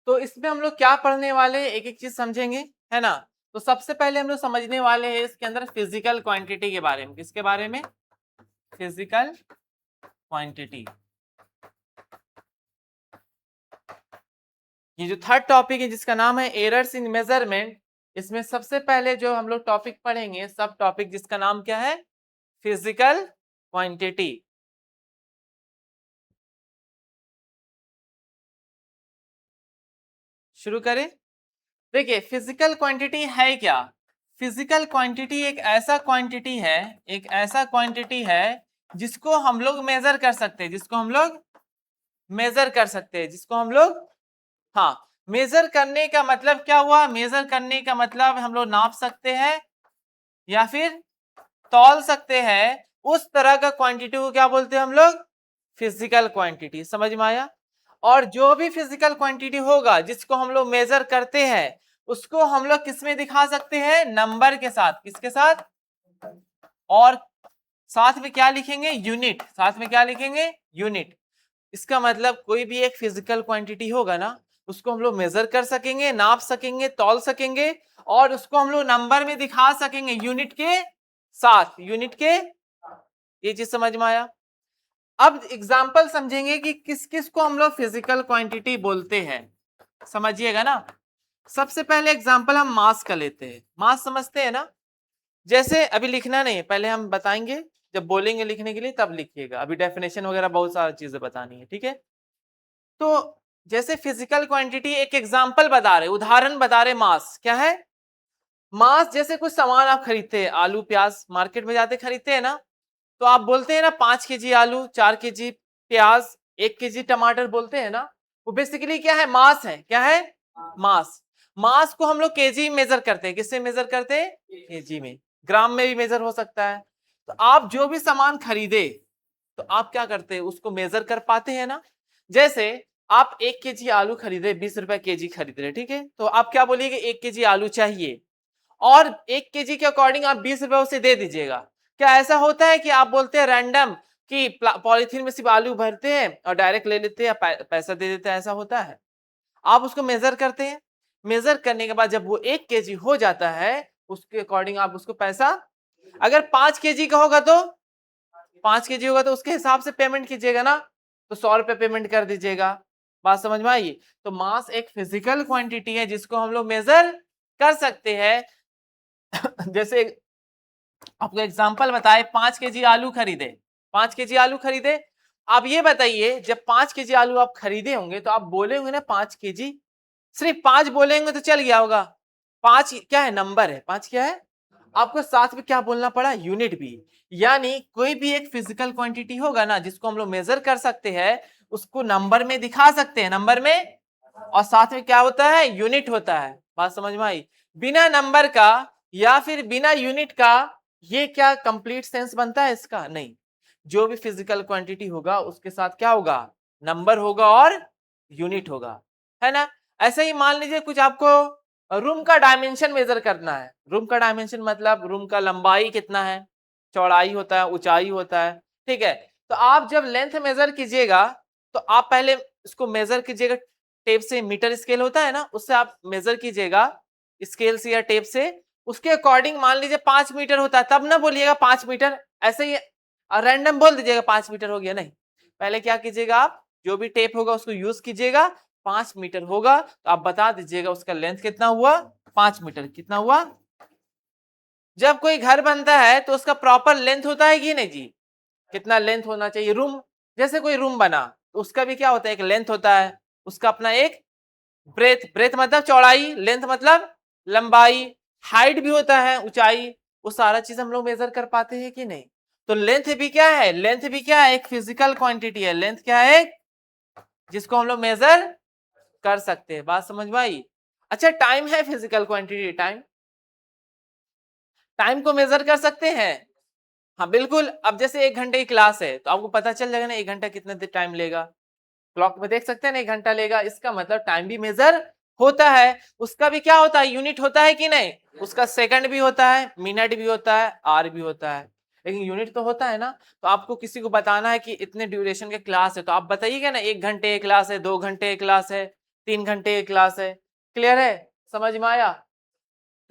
तो इसमें हम लोग क्या पढ़ने वाले हैं, एक एक चीज समझेंगे, है ना। तो सबसे पहले हम लोग समझने वाले हैं इसके अंदर फिजिकल क्वांटिटी के बारे में। किसके बारे में? Physical quantity. ये जो थर्ड टॉपिक है जिसका नाम है एरर्स इन मेजरमेंट, इसमें सबसे पहले जो हम लोग टॉपिक पढ़ेंगे, सब टॉपिक जिसका नाम क्या है? Physical quantity. शुरू करें। देखिए फिजिकल क्वांटिटी है क्या? फिजिकल क्वांटिटी एक ऐसा क्वांटिटी है, एक ऐसा क्वांटिटी है जिसको हम लोग मेजर कर सकते हैं, जिसको हम लोग मेजर कर सकते हैं, जिसको हम लोग, हाँ, मेजर करने का मतलब क्या हुआ? मेजर करने का मतलब हम लोग नाप सकते हैं या फिर तौल सकते हैं, उस तरह का क्वांटिटी को क्या बोलते हैं हम लोग? Physical quantity. समझ में आया? और जो भी फिजिकल क्वांटिटी होगा जिसको हम लोग मेजर करते हैं, उसको हम लोग किस में दिखा सकते हैं? नंबर के साथ। किसके साथ? और साथ में क्या लिखेंगे? यूनिट। साथ में क्या लिखेंगे? यूनिट। इसका मतलब कोई भी एक फिजिकल क्वांटिटी होगा ना, उसको हम लोग मेजर कर सकेंगे, नाप सकेंगे, तौल सकेंगे, और उसको हम लोग नंबर में दिखा सकेंगे यूनिट के साथ। यूनिट के, ये चीज समझ में आया? अब एग्जाम्पल समझेंगे कि किस किस को हम लोग फिजिकल क्वांटिटी बोलते हैं, समझिएगा ना। सबसे पहले एग्जाम्पल हम मास का लेते हैं। मास समझते हैं ना? जैसे अभी लिखना नहीं, पहले हम बताएंगे, जब बोलेंगे लिखने के लिए तब लिखिएगा। अभी डेफिनेशन वगैरह बहुत सारी चीजें बतानी है, ठीक है। तो जैसे फिजिकल क्वांटिटी, एक एग्जाम्पल बता रहे, उदाहरण बता रहे, मास क्या है? मास जैसे कुछ सामान आप खरीदते हैं, आलू प्याज मार्केट में जाते खरीदते हैं ना, तो आप बोलते हैं ना 5 kg आलू, 4 kg प्याज, 1 kg टमाटर, बोलते हैं ना। वो बेसिकली क्या है? मास है। क्या है? मास। मास को हम लोग केजी में मेजर करते हैं। किससे मेजर करते हैं? केजी में। ग्राम में भी मेजर हो सकता है। तो आप जो भी सामान खरीदे, तो आप क्या करते हैं? उसको मेजर कर पाते हैं ना। जैसे आप 1 kg आलू खरीदे, 20 रुपए केजी खरीद रहे, ठीक है, तो आप क्या बोलिए? 1 kg आलू चाहिए, और 1 kg के अकॉर्डिंग आप 20 रुपए उसे दे दीजिएगा। क्या ऐसा होता है कि आप बोलते हैं रैंडम कि पॉलिथीन में सिर्फ आलू भरते हैं और डायरेक्ट ले लेते हैं, पैसा दे देते हैं? ऐसा होता है? आप उसको मेजर करते हैं। मेजर करने के बाद जब वो 1 kg हो जाता है, उसके अकॉर्डिंग आप उसको पैसा, अगर 5 kg का होगा तो 5 kg होगा तो उसके हिसाब से पेमेंट कीजिएगा ना, तो 100 रुपए पेमेंट कर दीजिएगा। बात समझ में आई? तो मास एक फिजिकल क्वांटिटी है जिसको हम लोग मेजर कर सकते हैं। जैसे आपको एग्जांपल बताए, 5 kg आलू खरीदे, 5 kg आलू खरीदे। आप ये बताइए, जब 5 kg आलू आप खरीदे होंगे तो आप बोले होंगे ना 5 kg, सिर्फ 5 बोलेंगे तो चल गया होगा। 5 क्या है? नंबर है। 5 क्या है? आपको साथ में क्या बोलना पड़ा? यूनिट भी। यानी कोई भी एक फिजिकल क्वांटिटी होगा ना जिसको हम लोग मेजर कर सकते हैं, उसको नंबर में दिखा सकते हैं, नंबर में, और साथ में क्या होता है? यूनिट होता है। बात समझ में आई? बिना नंबर का या फिर बिना यूनिट का ये क्या कंप्लीट सेंस बनता है इसका? नहीं। जो भी फिजिकल क्वांटिटी होगा उसके साथ क्या होगा? नंबर होगा और यूनिट होगा, है ना। ऐसे ही मान लीजिए कुछ आपको रूम का डायमेंशन मेजर करना है। रूम का डायमेंशन मतलब रूम का लंबाई कितना है, चौड़ाई होता है, ऊंचाई होता है, ठीक है। तो आप जब लेंथ मेजर कीजिएगा, तो आप पहले इसको मेजर कीजिएगा टेप से। मीटर स्केल होता है ना, उससे आप मेजर कीजिएगा, स्केल से या टेप से। उसके अकॉर्डिंग मान लीजिए 5 मीटर होता है, तब ना बोलिएगा 5 मीटर, ऐसे ही रैंडम बोल दीजिएगा 5 मीटर हो गया, नहीं। पहले क्या कीजिएगा? आप जो भी टेप होगा उसको यूज कीजिएगा। 5 मीटर होगा तो आप बता दीजिएगा उसका लेंथ कितना हुआ? 5 मीटर। कितना हुआ? जब कोई घर बनता है तो उसका प्रॉपर लेंथ होता है कि नहीं जी? कितना लेंथ होना चाहिए? रूम, जैसे कोई रूम बना तो उसका भी क्या होता है? एक लेंथ होता है, उसका अपना एक ब्रेथ, ब्रेथ मतलब चौड़ाई, लेंथ मतलब लंबाई, हाइट भी होता है, ऊंचाई। वो सारा चीज हम लोग मेजर कर पाते हैं कि नहीं? तो लेंथ भी क्या है? लेंथ भी क्या है? एक फिजिकल क्वांटिटी है। लेंथ क्या है? जिसको हम लोग मेजर कर सकते हैं। बात समझ में आई? अच्छा, टाइम है फिजिकल क्वांटिटी। टाइम, टाइम को मेजर कर सकते हैं। हाँ बिल्कुल। अब जैसे 1 घंटे की क्लास है तो आपको पता चल जाएगा ना 1 घंटा कितने टाइम लेगा। क्लॉक में देख सकते हैं ना 1 घंटा लेगा। इसका मतलब टाइम भी मेजर होता है। उसका भी क्या होता है? यूनिट होता है कि नहीं? उसका सेकंड भी होता है, मिनट भी होता है, आवर भी होता है, लेकिन यूनिट तो होता है ना। तो आपको किसी को बताना है कि इतने ड्यूरेशन के क्लास है, तो आप बताइएगा ना 1 घंटे क्लास है, 2 घंटे क्लास है, 3 घंटे की क्लास है। क्लियर है, समझ में आया?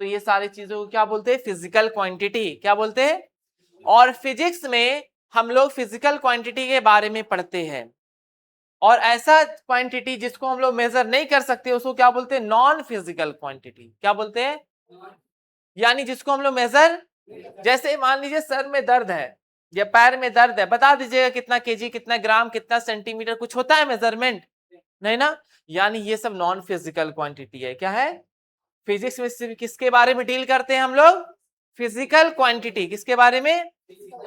तो ये सारी चीजों को क्या बोलते हैं? Physical quantity. क्या बोलते हैं? और फिजिक्स में हम लोग फिजिकल क्वांटिटी के बारे में पढ़ते हैं, और ऐसा क्वांटिटी जिसको हम लोग मेजर नहीं कर सकते उसको क्या बोलते हैं? Non physical quantity. क्या बोलते हैं? यानी जिसको हम लोग मेजर, जैसे मान लीजिए सर में दर्द है या पैर में दर्द है, बता दीजिएगा कितना केजी, कितना ग्राम, कितना सेंटीमीटर, कुछ होता है मेजरमेंट? नहीं ना। यानी ये सब नॉन फिजिकल क्वांटिटी है। क्या है? फिजिक्स में सिर्फ किसके बारे में डील करते हैं हम लोग? Physical quantity. किसके बारे में?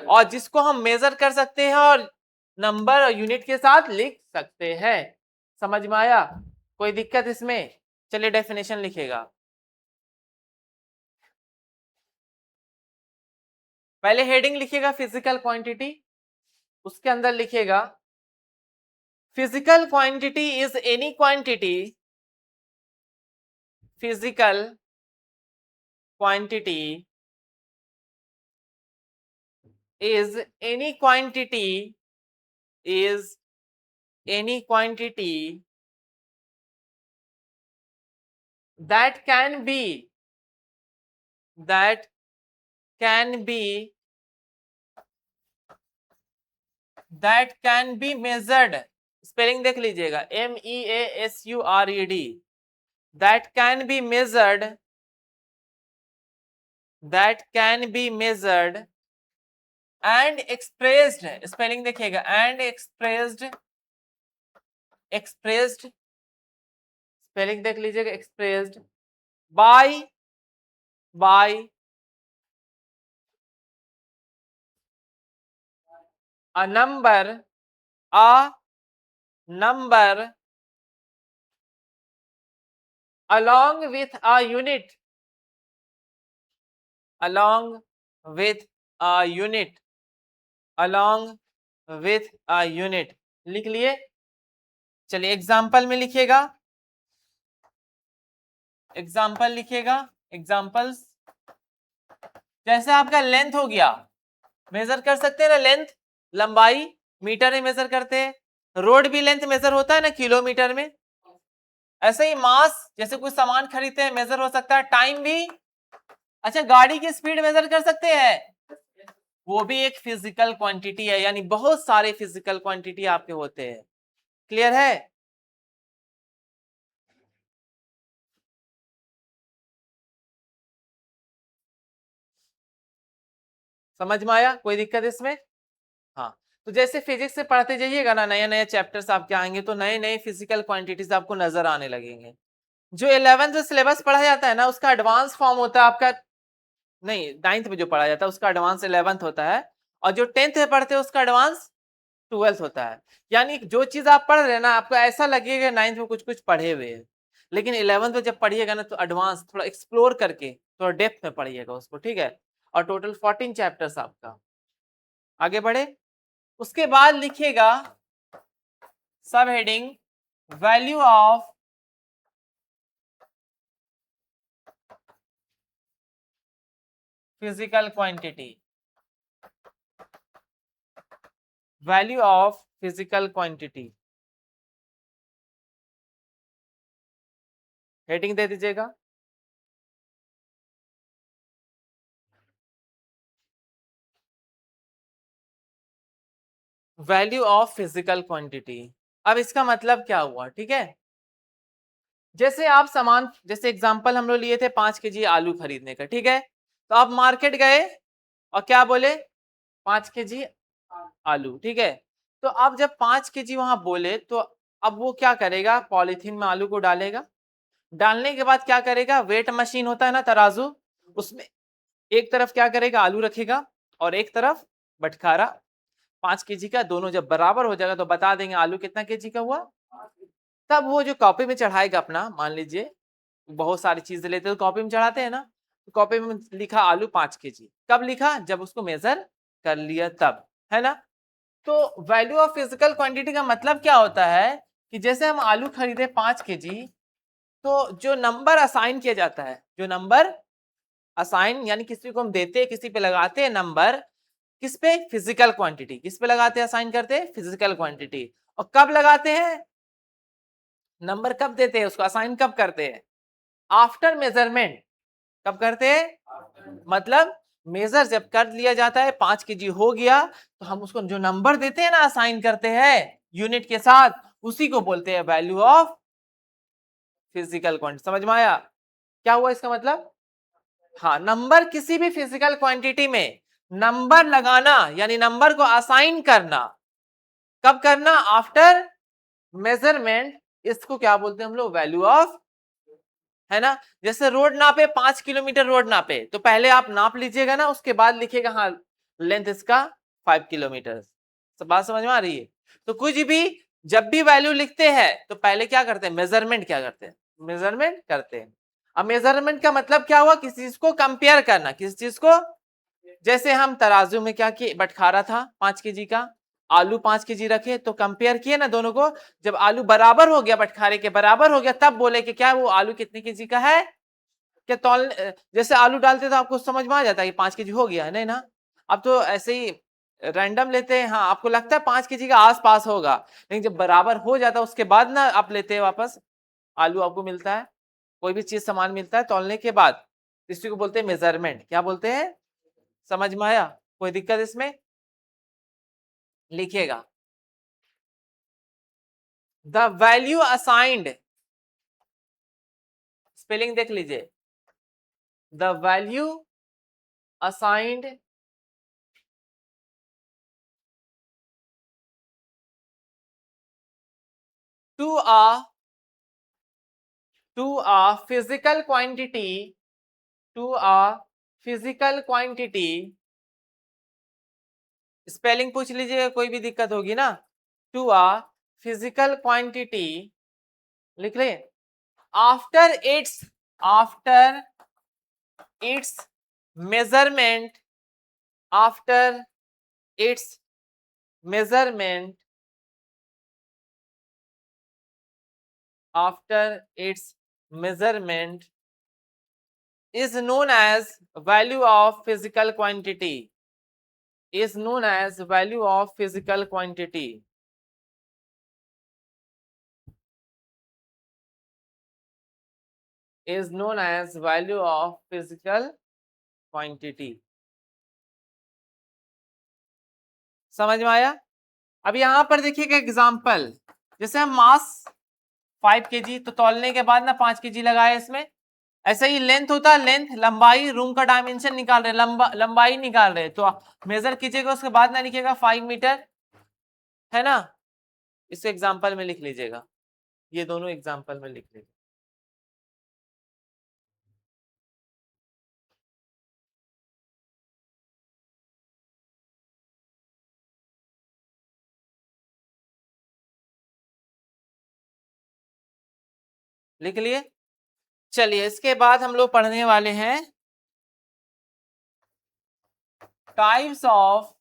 और जिसको हम मेजर कर सकते हैं और नंबर और यूनिट के साथ लिख सकते हैं। समझ में आया? कोई दिक्कत इसमें? चलिए डेफिनेशन लिखेगा। पहले हेडिंग लिखिएगा फिजिकल क्वांटिटी, उसके अंदर लिखिएगा physical quantity is any quantity, physical quantity is any quantity, is any quantity that can be, that can be, that can be measured. Spelling देख लीजिएगा, MEASURED, that can be measured, that can be measured and expressed. Spelling देखिएगा, and expressed, expressed, spelling देख लीजिएगा, expressed by a number, a number along with a unit, along with a unit, along with a unit. लिख लिए? चलिए example में लिखिएगा, example लिखिएगा, examples. जैसे आपका लेंथ हो गया, मेजर कर सकते हैं ना लेंथ, लंबाई मीटर में मेजर करते हैं। रोड भी लेंथ मेजर होता है ना किलोमीटर में। ऐसे ही मास, जैसे कोई सामान खरीदते हैं मेजर हो सकता है। टाइम भी, अच्छा गाड़ी की स्पीड मेजर कर सकते हैं, वो भी एक फिजिकल क्वांटिटी है। यानी बहुत सारे फिजिकल क्वांटिटी आपके होते हैं। क्लियर है? समझ में आया? कोई दिक्कत इसमें? हाँ, तो जैसे फिजिक्स से पढ़ते जाइएगा ना, नए नए चैप्टर्स आपके आएंगे तो नए नए फिजिकल क्वांटिटीज आपको नजर आने लगेंगे। जो 11th में सिलेबस पढ़ा जाता है ना, उसका एडवांस फॉर्म होता है आपका, नहीं 9th में जो पढ़ा जाता है उसका एडवांस 11th होता है, और जो 10th में पढ़ते हैं उसका एडवांस 12th होता है। यानी जो चीज आप पढ़ रहे हैं ना, आपको ऐसा लगेगा 9th में कुछ कुछ पढ़े हुए हैं, लेकिन 11th में जब पढ़िएगा ना तो एडवांस थोड़ा एक्सप्लोर करके थोड़ा डेप्थ में पढ़िएगा उसको। ठीक है? और टोटल 14 चैप्टर्स आपका। आगे बढ़े, उसके बाद लिखिएगा सब heading value of physical quantity, value of physical quantity, heading दे दीजिएगा। Value of physical quantity. अब इसका मतलब क्या हुआ? ठीक है, जैसे आप सामान, जैसे एग्जांपल हम लोग लिए थे 5 केजी आलू खरीदने का। ठीक है, तो आप मार्केट गए और क्या बोले? 5 केजी आलू। ठीक है, तो आप जब 5 केजी वहां बोले तो अब वो क्या करेगा? पॉलीथीन में आलू को डालेगा। डालने के बाद क्या करेगा? वेट मशीन होता है ना, तराजू, उसमें एक तरफ क्या करेगा? आलू रखेगा और एक तरफ बटखारा। 5 केजी का दोनों जब बराबर हो जाएगा तो बता देंगे आलू कितना केजी का हुआ। तब वो जो कॉपी में चढ़ाएगा अपना, मान लीजिए बहुत सारी चीजें लेते हैं तो कॉपी में चढ़ाते हैं ना, तो कॉपी में लिखा आलू 5 केजी। कब लिखा? जब उसको मेजर कर लिया तब, है ना? तो वैल्यू ऑफ फिजिकल क्वांटिटी का मतलब क्या होता है कि जैसे हम आलू खरीदे 5 केजी, तो जो नंबर असाइन किया जाता है, जो नंबर असाइन यानी किसी को हम देते हैं, किसी पे लगाते हैं नंबर, किस पे? Physical quantity. किस पे लगाते हैं? असाइन करते हैं फिजिकल क्वांटिटी। और कब लगाते हैं? नंबर कब देते हैं, उसको असाइन कब करते हैं? After measurement. कब करते हैं? मतलब मेजर जब कर लिया जाता है 5 केजी हो गया तो हम उसको जो नंबर देते हैं ना, असाइन करते हैं यूनिट के साथ, उसी को बोलते हैं वैल्यू ऑफ फिजिकल क्वांटिटी। समझ में आया क्या हुआ इसका मतलब? हाँ, नंबर किसी भी फिजिकल क्वांटिटी में नंबर लगाना यानी नंबर को असाइन करना कब करना? After measurement. इसको क्या बोलते हैं हम लोग? वैल्यू ऑफ, है ना। जैसे रोड नापे, 5 किलोमीटर रोड नापे, तो पहले आप नाप लीजिएगा ना, उसके बाद लिखिएगा हाँ लेंथ इसका 5 किलोमीटर। सब बात समझ में आ रही है? तो कुछ भी जब भी वैल्यू लिखते हैं तो पहले क्या करते हैं? मेजरमेंट क्या करते हैं? मेजरमेंट करते हैं। अब मेजरमेंट का मतलब क्या हुआ? किसी चीज को कंपेयर करना, किसी चीज को। जैसे हम तराजू में क्या किए, बटखारा था 5 केजी का, आलू 5 केजी रखे तो कंपेयर किए ना दोनों को। जब आलू बराबर हो गया, बटखारे के बराबर हो गया, तब बोले कि क्या वो आलू कितने केजी का है। क्या तौल, जैसे आलू डालते तो आपको समझ में आ जाता है कि 5 केजी हो गया है, नहीं ना। अब तो ऐसे ही रैंडम लेते हैं, हाँ आपको लगता है 5 केजी का आस पास होगा, लेकिन जब बराबर हो जाता है उसके बाद ना आप लेते हैं वापस, आलू आपको मिलता है, कोई भी चीज सामान मिलता है तौलने के बाद, इसी को बोलते हैं मेजरमेंट। क्या बोलते हैं? समझ में आया? कोई दिक्कत इसमें? लिखिएगा द वैल्यू असाइंड, स्पेलिंग देख लीजिए, the value assigned to a physical quantity, to a physical quantity, spelling पूछ लीजिएगा कोई भी दिक्कत होगी ना, टू a physical quantity, लिख ले, after its measurement, after its measurement, after its measurement is known as value of physical quantity, is known as value of physical quantity, is known as value of physical quantity। समझ में आया? अब यहां पर देखिएगा example, जैसे हम मास 5 KG तो तौलने के बाद ना 5 केजी लगाए इसमें, ऐसा ही लेंथ होता है, लेंथ लंबाई, रूम का डायमेंशन निकाल रहे, लंबाई निकाल रहे, तो मेजर कीजिएगा, उसके बाद ना लिखिएगा 5 मीटर, है ना। इस एग्जांपल में लिख लीजिएगा, ये दोनों एग्जांपल में लिख लीजिए। लिख लिए? चलिए इसके बाद हम लोग पढ़ने वाले हैं types of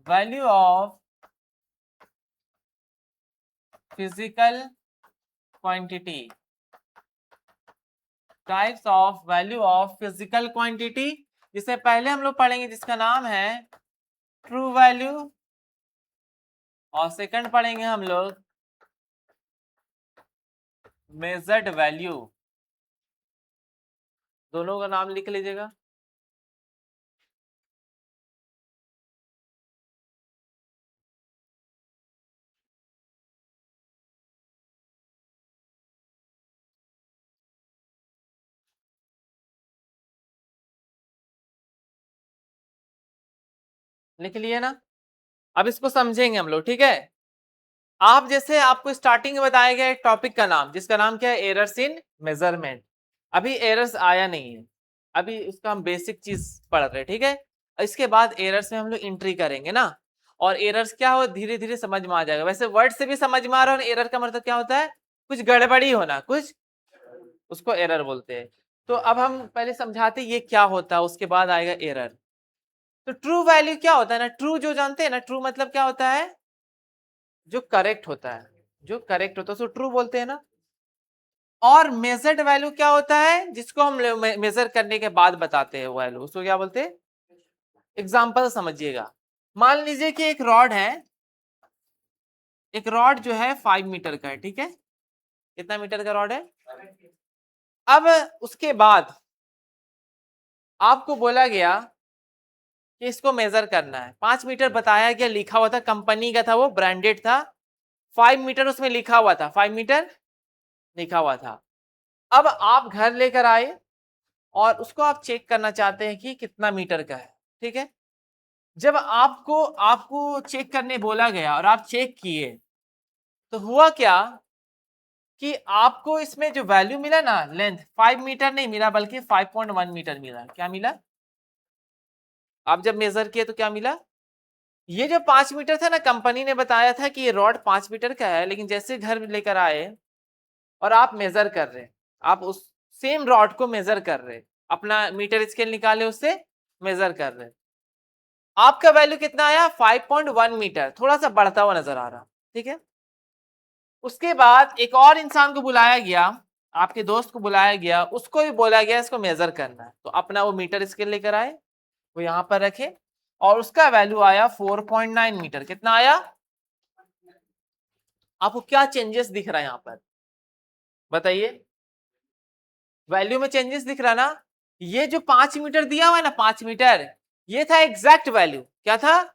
value of physical quantity, types of value of physical quantity, जिसे पहले हम लोग पढ़ेंगे जिसका नाम है ट्रू वैल्यू, और सेकंड पढ़ेंगे हम लोग मेजर्ड वैल्यू। दोनों का नाम लिख लीजिएगा। लिख लिए ना? अब इसको समझेंगे हम लोग, ठीक है। आप जैसे आपको स्टार्टिंग में बताया गया एक टॉपिक का नाम, जिसका नाम क्या है? Errors in measurement. अभी एरर्स आया नहीं है, अभी उसका हम बेसिक चीज पढ़ रहे हैं, ठीक है। इसके बाद एरर्स में हम लोग एंट्री करेंगे ना, और एरर्स क्या हो धीरे धीरे समझ में आ जाएगा। वैसे वर्ड से भी समझ में आ रहा है, एरर का मतलब क्या होता है? कुछ गड़बड़ी होना, कुछ, उसको एरर बोलते हैं। तो अब हम पहले समझाते ये क्या होता है, उसके बाद आएगा एरर। तो ट्रू वैल्यू क्या होता है ना, ट्रू जो जानते हैं ना, ट्रू मतलब क्या होता है? जो करेक्ट होता है, जो करेक्ट होता है उसको ट्रू बोलते हैं ना। और मेजर्ड वैल्यू क्या होता है? जिसको हम मेजर करने के बाद बताते हैं वैल्यू, उसको क्या बोलते हैं? एग्जाम्पल समझिएगा। मान लीजिए कि एक रॉड है, एक रॉड जो है 5 मीटर का है, ठीक है, कितना मीटर का रॉड है। अब उसके बाद आपको बोला गया कि इसको मेजर करना है। 5 मीटर बताया गया, लिखा हुआ था, कंपनी का था, वो ब्रांडेड था। 5 मीटर उसमें लिखा हुआ था, 5 मीटर लिखा हुआ था। अब आप घर लेकर आए और उसको आप चेक करना चाहते हैं कि कितना मीटर का है, ठीक है। जब आपको आपको चेक करने बोला गया और आप चेक किए तो हुआ क्या कि आपको इसमें जो वैल्यू मिला ना, लेंथ 5 मीटर नहीं मिला बल्कि 5.1 मीटर मिला। क्या मिला? आप जब मेजर किए तो क्या मिला? ये जो 5 मीटर था ना, कंपनी ने बताया था कि ये रॉड 5 मीटर का है, लेकिन जैसे घर लेकर आए और आप मेजर कर रहे, आप उस सेम रॉड को मेजर कर रहे, अपना मीटर स्केल निकाले, उससे मेजर कर रहे, आपका वैल्यू कितना आया? 5.1 मीटर, थोड़ा सा बढ़ता हुआ नजर आ रहा, ठीक है। उसके बाद एक और इंसान को बुलाया गया, आपके दोस्त को बुलाया गया, उसको भी बोला गया इसको मेजर करना है। तो अपना वो मीटर स्केल लेकर आए, वो यहां पर रखे और उसका वैल्यू आया 4.9 मीटर। कितना आया? आपको क्या चेंजेस दिख रहा है यहां पर बताइए? वैल्यू में चेंजेस दिख रहा ना। ये जो 5 मीटर दिया हुआ है ना, 5 मीटर, ये था एग्जैक्ट वैल्यू। क्या था?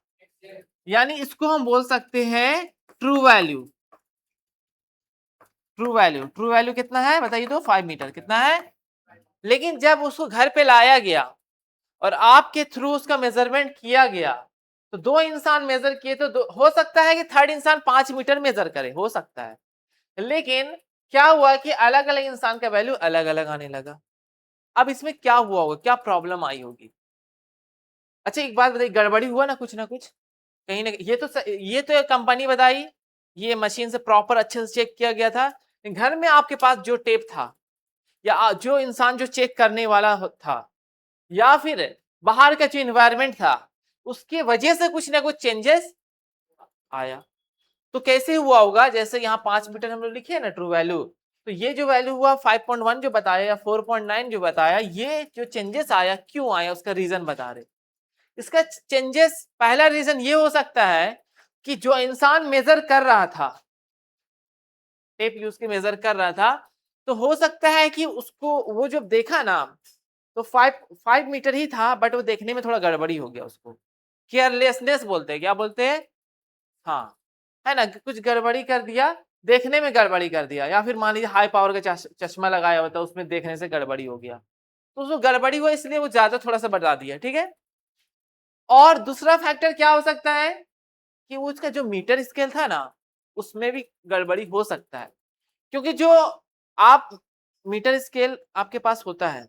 यानी इसको हम बोल सकते हैं true value. True value, true value कितना है बताइए तो? 5 मीटर। कितना है? लेकिन जब उसको घर पे लाया गया और आपके थ्रू उसका मेजरमेंट किया गया, तो 2 इंसान मेजर किए, तो हो सकता है कि थर्ड इंसान 5 मीटर मेजर करे, हो सकता है। लेकिन क्या हुआ कि अलग अलग इंसान का वैल्यू अलग अलग आने लगा। अब इसमें क्या हुआ होगा, क्या प्रॉब्लम आई होगी? अच्छा एक बात बताइए, गड़बड़ी हुआ ना कुछ कहीं ना? ये तो कंपनी बताई, ये मशीन से प्रॉपर अच्छे से चेक किया गया था। घर में आपके पास जो टेप था, या जो इंसान जो चेक करने वाला था, या फिर बाहर का जो इन्वायरमेंट था, उसके वजह से कुछ ना कुछ चेंजेस आया। तो कैसे हुआ होगा? जैसे यहाँ 5 मीटर हम लोग लिखे ना ट्रू वैल्यू, तो ये जो वैल्यू हुआ 5.1 जो बताया या 4.9 जो बताया, ये जो चेंजेस आया क्यों आया उसका रीजन बता रहे। इसका चेंजेस, पहला रीजन ये हो सकता है कि जो इंसान मेजर कर रहा था, टेप यूज के मेजर कर रहा था, तो हो सकता है कि उसको वो जब देखा ना, तो 5 मीटर ही था, बट वो देखने में थोड़ा गड़बड़ी हो गया। उसको केयरलेसनेस बोलते हैं। क्या बोलते हैं? हाँ, है ना, कुछ गड़बड़ी कर दिया, देखने में गड़बड़ी कर दिया, या फिर मान लीजिए हाई पावर का चश्मा लगाया होता, उसमें देखने से गड़बड़ी हो गया, तो उसको गड़बड़ी हुआ इसलिए वो ज्यादा थोड़ा सा बढ़ा दिया, ठीक है। और दूसरा फैक्टर क्या हो सकता है कि वो उसका जो मीटर स्केल था ना, उसमें भी गड़बड़ी हो सकता है। क्योंकि जो आप मीटर स्केल आपके पास होता है,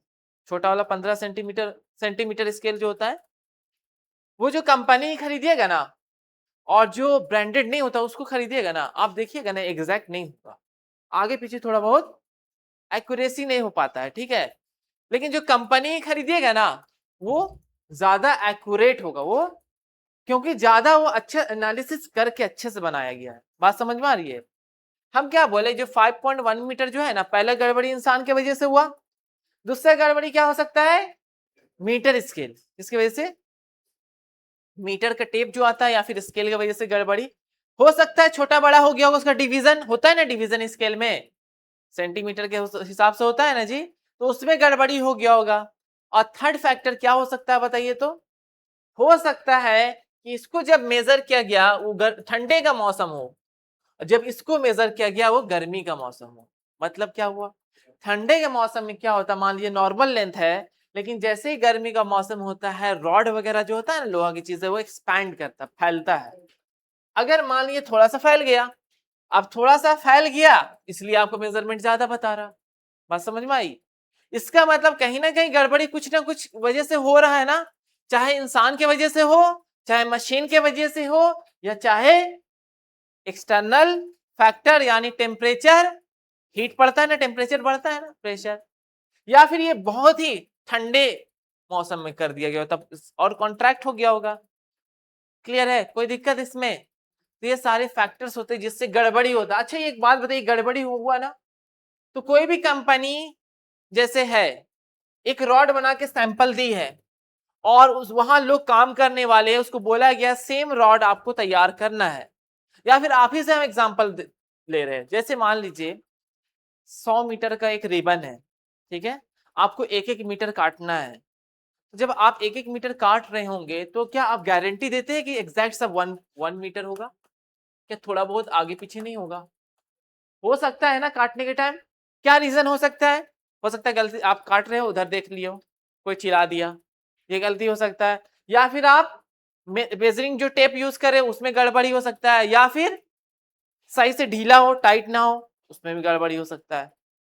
छोटा वाला 15 सेंटीमीटर स्केल जो होता है, वो जो कंपनी खरीदिएगा ना, और जो ब्रांडेड नहीं होता उसको खरीदिएगा ना, आप देखिएगा ना, एग्जैक्ट नहीं होगा, आगे पीछे थोड़ा बहुत एक्यूरेसी नहीं हो पाता है, ठीक है। लेकिन जो कंपनी खरीदिएगा ना, वो ज्यादा एक्यूरेट होगा वो, क्योंकि ज्यादा वो अच्छा एनालिसिस करके अच्छे से बनाया गया है। बात समझ में आ रही है? हम क्या बोले, जो 5.1 मीटर जो है ना, पहला गड़बड़ी इंसान की वजह से हुआ, दूसरा गड़बड़ी क्या हो सकता है? Metre scale. किसकी वजह से? मीटर का टेप जो आता है या फिर स्केल की वजह से गड़बड़ी हो सकता है। छोटा बड़ा हो गया होगा, उसका डिवीजन होता है ना, डिवीजन स्केल में सेंटीमीटर के हिसाब से होता है ना जी, तो उसमें गड़बड़ी हो गया होगा। और थर्ड फैक्टर क्या हो सकता है बताइए तो? हो सकता है कि इसको जब मेजर किया गया वो ठंडे का मौसम हो, जब इसको मेजर किया गया वो गर्मी का मौसम हो। मतलब क्या हुआ? ठंडे के मौसम में क्या होता है, मान लीजिए नॉर्मल लेंथ है, लेकिन जैसे ही गर्मी का मौसम होता है, रॉड वगैरह जो होता है ना, लोहा की चीजें, वो एक्सपैंड करता, फैलता है। अगर मान लीजिए थोड़ा सा फैल गया, अब थोड़ा सा फैल गया इसलिए आपको मेजरमेंट ज्यादा बता रहा। बात समझ में आई? इसका मतलब कहीं ना कहीं गड़बड़ी कुछ ना कुछ वजह से हो रहा है ना, चाहे इंसान की वजह से हो, चाहे मशीन के वजह से हो, या चाहे एक्सटर्नल फैक्टर यानी टेम्परेचर, हीट पड़ता है ना, टेम्परेचर बढ़ता है ना, प्रेशर, या फिर ये बहुत ही ठंडे मौसम में कर दिया गया तब और कॉन्ट्रैक्ट हो गया होगा। क्लियर है? कोई दिक्कत इसमें? तो ये सारे फैक्टर्स होते हैं जिससे गड़बड़ी होता है। अच्छा एक बात बताइए, गड़बड़ी हुआ ना, तो कोई भी कंपनी जैसे है, एक रॉड बना के सैंपल दी है, और उस वहां लोग काम करने वाले हैं, उसको बोला गया सेम रॉड आपको तैयार करना है, या फिर आप ही से हम एग्जांपल ले रहे हैं। जैसे मान लीजिए 100 मीटर का एक रिबन है, ठीक है, आपको एक एक मीटर काटना है। जब आप एक एक मीटर काट रहे होंगे तो क्या आप गारंटी देते हैं कि एग्जैक्ट सब वन मीटर होगा? क्या थोड़ा बहुत आगे पीछे नहीं होगा? हो सकता है ना काटने के टाइम। क्या रीजन हो सकता है गलती आप काट रहे हो उधर देख लियो, कोई चिल्ला दिया, ये गलती हो सकता है। या फिर आप मेजरिंग जो टेप यूज करें उसमें गड़बड़ी हो सकता है, या फिर सही से ढीला हो, टाइट ना हो, उसमें भी गड़बड़ी हो सकता है।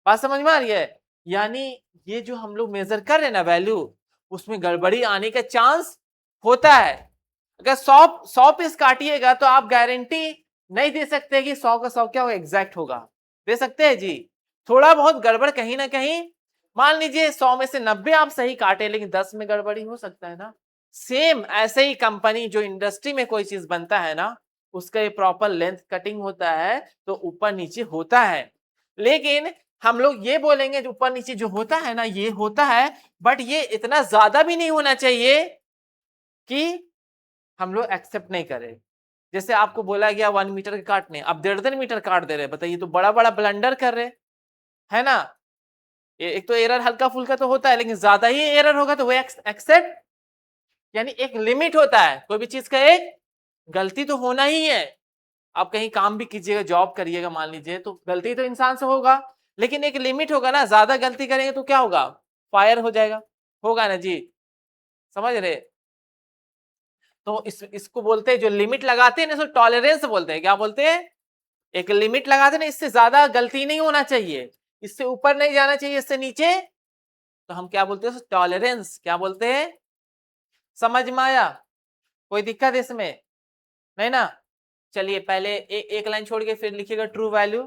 बात समझ में आ रही है? यानी ये जो हम लोग मेजर कर रहे हैं ना वैल्यू, उसमें गड़बड़ी आने का चांस होता है। अगर 100 पीस काटिएगा तो आप गारंटी नहीं दे सकते कि 100 का 100 क्या होगा, एग्जैक्ट होगा। दे सकते हैं जी? थोड़ा बहुत गड़बड़ कहीं ना कहीं, मान लीजिए 100 में से 90 आप सही काटे लेकिन 10 में गड़बड़ी हो सकता है ना। सेम ऐसे ही कंपनी जो इंडस्ट्री में कोई चीज बनता है ना, उसका ये प्रॉपर लेंथ कटिंग होता है तो ऊपर नीचे होता है। लेकिन हम लोग ये बोलेंगे जो ऊपर नीचे जो होता है ना ये होता है, बट ये इतना ज्यादा भी नहीं होना चाहिए कि हम लोग एक्सेप्ट नहीं करें। जैसे आपको बोला गया 1 मीटर के काटने, अब 1.5 मीटर काट दे रहे, बताइए, तो बड़ा बड़ा ब्लंडर कर रहे है ना। एक तो एरर हल्का फुल्का तो होता है, लेकिन ज्यादा ही एरर होगा तो वो एक्सेप्ट, यानी एक लिमिट होता है, कोई भी चीज का एक गलती तो होना ही है। आप कहीं काम भी कीजिएगा, जॉब करिएगा मान लीजिए, तो गलती तो इंसान से होगा, लेकिन एक लिमिट होगा ना। ज्यादा गलती करेंगे तो क्या होगा, फायर हो जाएगा, होगा ना जी, समझ रहे। तो इसको बोलते हैं, जो लिमिट लगाते हैं ना, इसको टॉलरेंस बोलते हैं। क्या बोलते हैं? एक लिमिट लगाते हैं ना, इससे ज्यादा गलती नहीं होना चाहिए, इससे ऊपर नहीं जाना चाहिए, इससे नीचे, तो हम क्या बोलते हैं, टॉलरेंस। क्या बोलते हैं? समझ में आया? कोई दिक्कत इसमें नहीं ना? चलिए पहले एक लाइन छोड़ के फिर लिखिएगा ट्रू वैल्यू।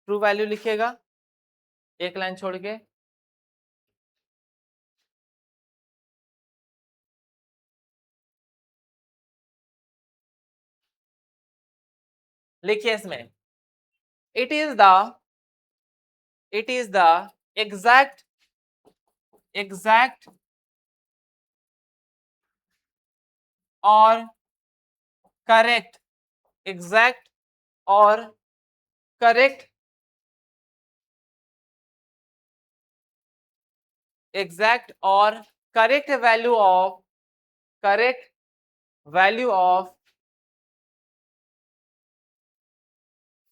ट्रू वैल्यू लिखिएगा एक लाइन छोड़ के। लिखिए इसमें, इट इज द एग्जैक्ट और करेक्ट, एग्जैक्ट और करेक्ट, एग्जैक्ट और correct value of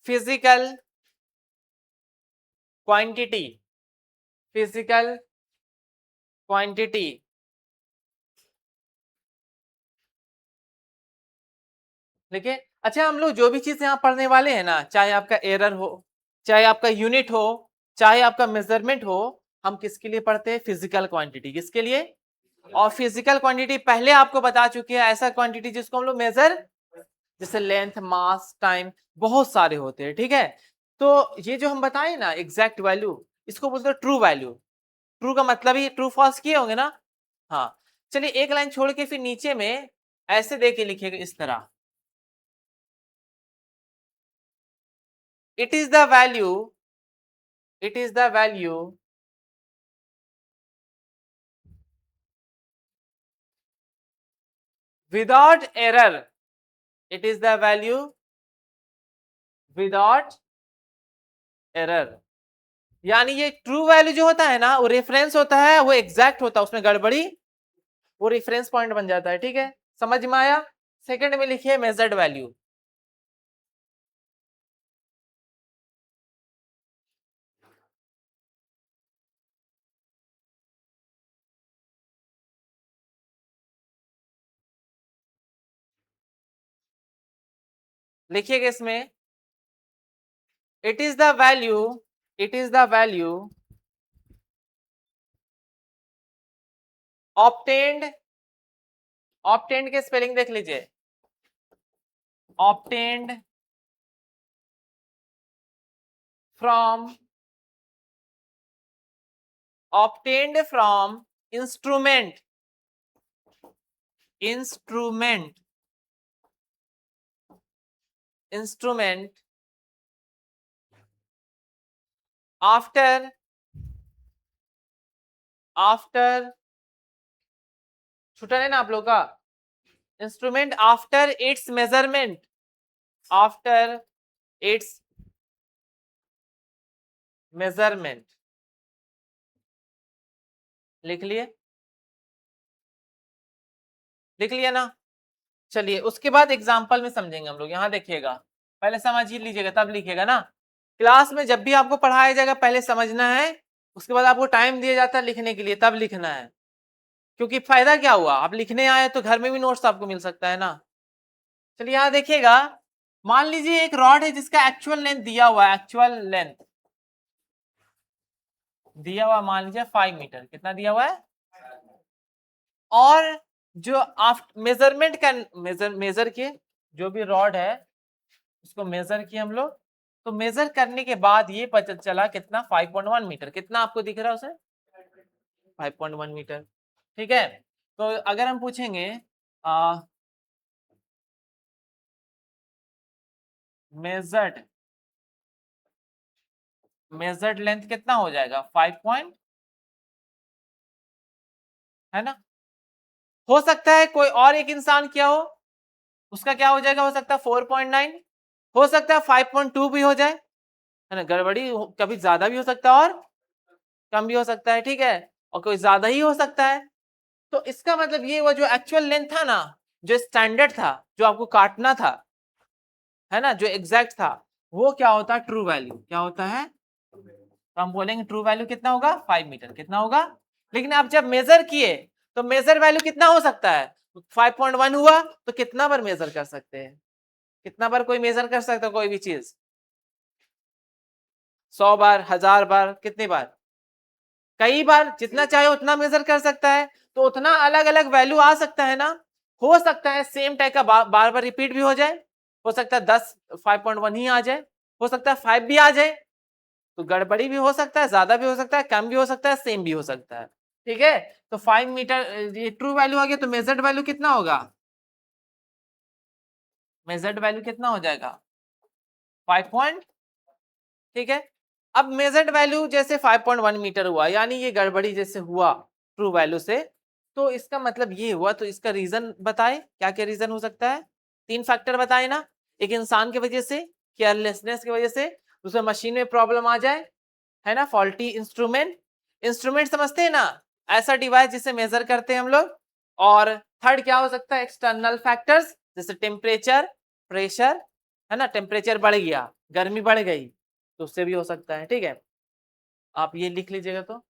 physical quantity, physical quantity. देखिए, अच्छा, हम लोग जो भी चीज यहाँ पढ़ने वाले हैं ना, चाहे आपका एरर हो, चाहे आपका यूनिट हो, चाहे आपका मेजरमेंट हो, हम किसके लिए पढ़ते हैं? Physical quantity. किसके लिए? और फिजिकल क्वांटिटी पहले आपको बता चुके हैं, ऐसा क्वांटिटी जिसको हम लोग मेजर, जैसे लेंथ, मास, टाइम, बहुत सारे होते हैं, ठीक है। तो ये जो हम बताए ना एग्जैक्ट वैल्यू, इसको बोलते हैं ट्रू वैल्यू। ट्रू का मतलब ही ट्रू फॉल्स किए होंगे ना। हाँ, चलिए एक लाइन छोड़ के फिर नीचे में ऐसे दे के लिखिएगा इस तरह, it is the value, it is the value without error, it is the value without error. यानी ये ट्रू वैल्यू जो होता है ना, वो रेफरेंस होता है, वो एग्जैक्ट होता है, उसमें गड़बड़ी, वो रेफरेंस पॉइंट बन जाता है, ठीक है। समझ में आया? सेकंड में लिखिए मेजर्ड वैल्यू। लिखिएगा इसमें, it is the value, it is the value obtained, obtained के स्पेलिंग देख लीजिए, obtained from, obtained from instrument, instrument, instrument after, after, छूटा नहीं ना आप लोग का, instrument after it's measurement, after it's measurement, लिख लिए, लिख लिया ना। चलिए उसके बाद एग्जाम्पल में समझेंगे हम लोग। यहां देखिएगा, पहले समझ ही लीजिएगा तब लिखिएगा ना। क्लास में जब भी आपको पढ़ाया जाएगा पहले समझना है, उसके बाद आपको टाइम दिया जाता है लिखने के लिए, तब लिखना है। क्योंकि फायदा क्या हुआ, आप लिखने आए तो घर में भी नोट्स आपको मिल सकता है ना। चलिए यहां देखिएगा, मान लीजिए एक रॉड है जिसका एक्चुअल लेंथ दिया हुआ है, एक्चुअल लेंथ दिया हुआ मान लीजिए 5 मीटर, कितना दिया हुआ है, और जो आप मेजरमेंट का मेजर किए, जो भी रॉड है उसको मेजर किए हम लोग, तो मेजर करने के बाद ये पता चला कितना 5.1 मीटर, कितना आपको दिख रहा है उसे, 5.1 मीटर। ठीक है, तो अगर हम पूछेंगे मेजर्ड, मेजर्ड लेंथ कितना हो जाएगा 5 पॉइंट, है ना। हो सकता है कोई और एक इंसान क्या हो, उसका क्या हो जाएगा, हो सकता है 4.9, हो सकता है 5.2 भी हो जाए, है ना। गड़बड़ी कभी ज्यादा भी हो सकता है और कम भी हो सकता है, ठीक है, और कोई ज्यादा ही हो सकता है। तो इसका मतलब ये हुआ जो एक्चुअल लेंथ था ना, जो स्टैंडर्ड था, जो आपको काटना था, है ना, जो एग्जैक्ट था, वो क्या होता है, ट्रू वैल्यू क्या होता है, तो हम बोलेंगे ट्रू वैल्यू कितना होगा 5 मीटर, कितना होगा। लेकिन आप जब मेजर किए तो मेजर वैल्यू कितना हो सकता है, 5.1 हुआ तो कितना बार मेजर कर सकते हैं, कितना बार कोई मेजर कर सकता है कोई भी चीज, 100 बार, 1000 बार, कितनी बार, कई बार, जितना चाहे उतना मेजर कर सकता है, तो उतना अलग अलग वैल्यू आ सकता है ना। हो सकता है सेम टाइप का बार बार रिपीट भी हो जाए, हो सकता है 10 5.1 ही आ जाए, हो सकता है 5 भी आ जाए, तो गड़बड़ी भी हो सकता है, ज्यादा भी हो सकता है, कम भी हो सकता है, सेम भी हो सकता है। ठीक है, तो 5 मीटर ये ट्रू वैल्यू आ गया, तो मेजर्ड वैल्यू कितना होगा, मेजर्ड वैल्यू कितना हो जाएगा 5 पॉइंट। ठीक है, अब मेजर्ड वैल्यू जैसे 5.1 मीटर हुआ, यानी ये गड़बड़ी जैसे हुआ ट्रू वैल्यू से, तो इसका मतलब ये हुआ, तो इसका रीजन बताए, क्या क्या रीजन हो सकता है, 3 फैक्टर बताए ना। एक इंसान की वजह से, केयरलेसनेस की वजह से, दूसरा मशीन में प्रॉब्लम आ जाए, है ना, फॉल्टी इंस्ट्रूमेंट, इंस्ट्रूमेंट समझते हैं ना, ऐसा डिवाइस जिसे मेजर करते हैं हम लोग। और थर्ड क्या हो सकता है, एक्सटर्नल फैक्टर्स, जैसे टेम्परेचर, प्रेशर, है ना, टेम्परेचर बढ़ गया, गर्मी बढ़ गई, तो उससे भी हो सकता है। ठीक है, आप ये लिख लीजिएगा तो,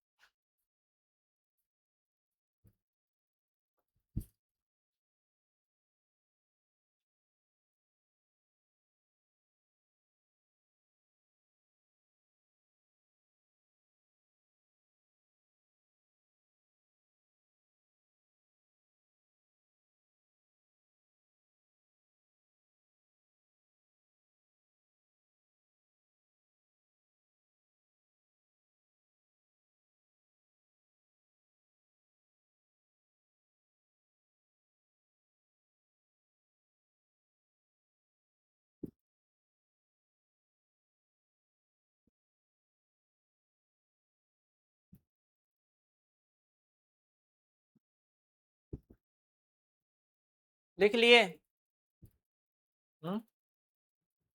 लिख लिए।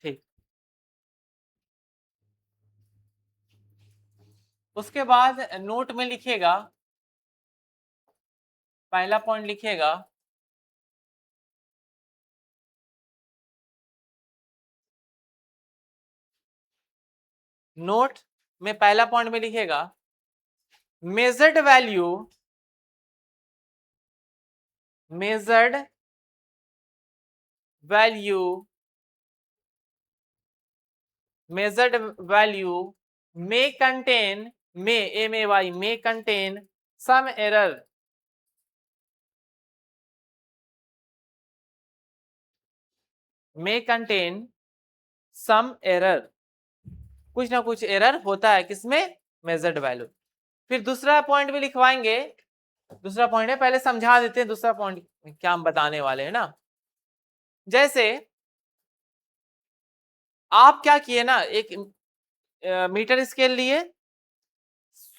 ठीक, उसके बाद नोट में लिखिएगा, पहला पॉइंट लिखिएगा, नोट में पहला पॉइंट में लिखिएगा, measured value, measured value, measured value may contain, may contain some error, may contain some error, कुछ ना कुछ एरर होता है किसमें, मेजर्ड वैल्यू। फिर दूसरा पॉइंट भी लिखवाएंगे, दूसरा पॉइंट है, पहले समझा देते हैं दूसरा पॉइंट क्या हम बताने वाले हैं ना। जैसे आप क्या किए ना, एक मीटर स्केल लिए,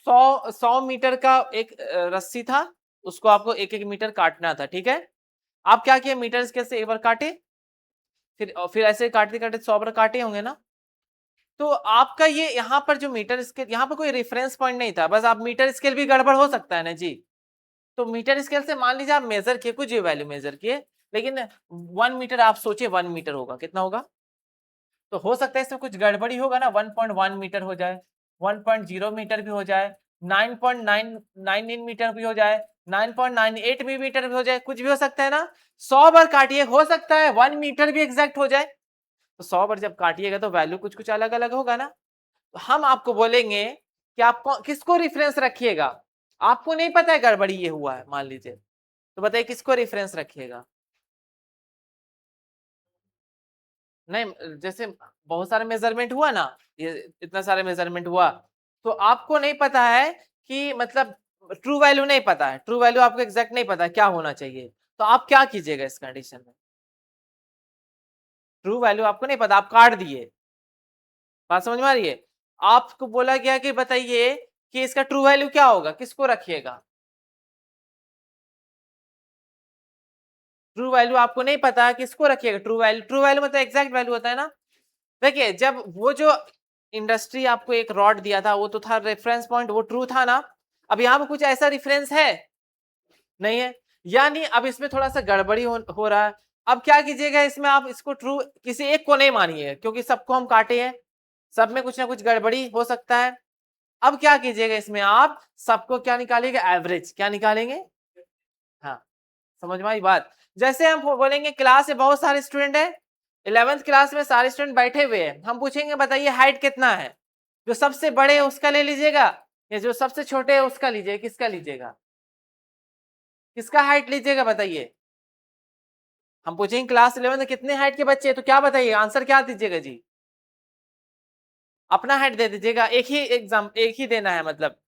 100 मीटर का एक रस्सी था, उसको आपको एक एक मीटर काटना था, ठीक है। आप क्या किए, मीटर स्केल से एक बार काटे, फिर ऐसे काटते काटते 100 बार काटे होंगे ना। तो आपका ये यहाँ पर जो मीटर स्केल, यहाँ पर कोई रेफरेंस पॉइंट नहीं था, बस आप मीटर स्केल भी गड़बड़ हो सकता है ना जी। तो मीटर स्केल से मान लीजिए आप मेजर किए, कुछ भी वैल्यू मेजर किए, लेकिन 1 मीटर आप सोचिए 1 मीटर होगा, कितना होगा। तो हो सकता है इसमें कुछ गड़बड़ी होगा ना, 1.1 मीटर हो जाए, 1.0 मीटर भी हो जाए, 9.999 मीटर भी हो जाए, 9.98 मीटर भी हो जाए, कुछ भी हो सकता है ना। 100 बार काटिए, हो सकता है 1 मीटर भी एग्जैक्ट हो जाए। तो 100 बार जब काटिएगा तो वैल्यू कुछ कुछ अलग अलग होगा ना। तो हम आपको बोलेंगे कि आप किसको रेफरेंस रखिएगा। आपको नहीं पता है गड़बड़ी ये हुआ है मान लीजिए, तो बताइए किसको रेफरेंस रखिएगा। नहीं, जैसे बहुत सारे मेजरमेंट हुआ ना, ये इतना सारे मेजरमेंट हुआ, तो आपको नहीं पता है कि मतलब ट्रू वैल्यू नहीं पता है, ट्रू वैल्यू आपको एग्जैक्ट नहीं पता है क्या होना चाहिए, तो आप क्या कीजिएगा इस कंडीशन में। ट्रू वैल्यू आपको नहीं पता, आप काट दिए, बात समझ में आ रही है। आपको बोला गया कि बताइए कि इसका ट्रू वैल्यू क्या होगा, किसको रखिएगा। ट्रू वैल्यू आपको नहीं पता, किसको रखिएगा ट्रू वैल्यू। ट्रू वैल्यू मतलब एग्जैक्ट वैल्यू होता है ना। देखिए जब वो जो इंडस्ट्री आपको एक रॉड दिया था वो तो था रेफरेंस पॉइंट, वो ट्रू था ना। अब यहाँ पे कुछ ऐसा रेफरेंस है नहीं है, यानी अब इसमें थोड़ा सा गड़बड़ी हो रहा है। अब क्या कीजिएगा इसमें, आप इसको ट्रू किसी एक को नहीं मानिए, क्योंकि सबको हम काटे हैं, सब में कुछ ना कुछ गड़बड़ी हो सकता है। अब क्या कीजिएगा इसमें, आप सबको क्या निकालेंगे, एवरेज, क्या निकालेंगे। हाँ, समझ में आई बात। जैसे हम बोलेंगे क्लास में बहुत सारे स्टूडेंट हैं, 11th क्लास में सारे स्टूडेंट बैठे हुए हैं, हम पूछेंगे बताइए हाइट कितना है, जो सबसे बड़े है उसका ले लीजिएगा, या जो सबसे छोटे है उसका लीजिएगा, किसका लीजिएगा, किसका हाइट लीजिएगा बताइए। हम पूछेंगे क्लास 11 में कितने हाइट के बच्चे हैं, तो क्या बताइए आंसर क्या दीजिएगा जी। अपना हाइट दे दीजिएगा, एक ही एग्जाम एक ही देना है, मतलब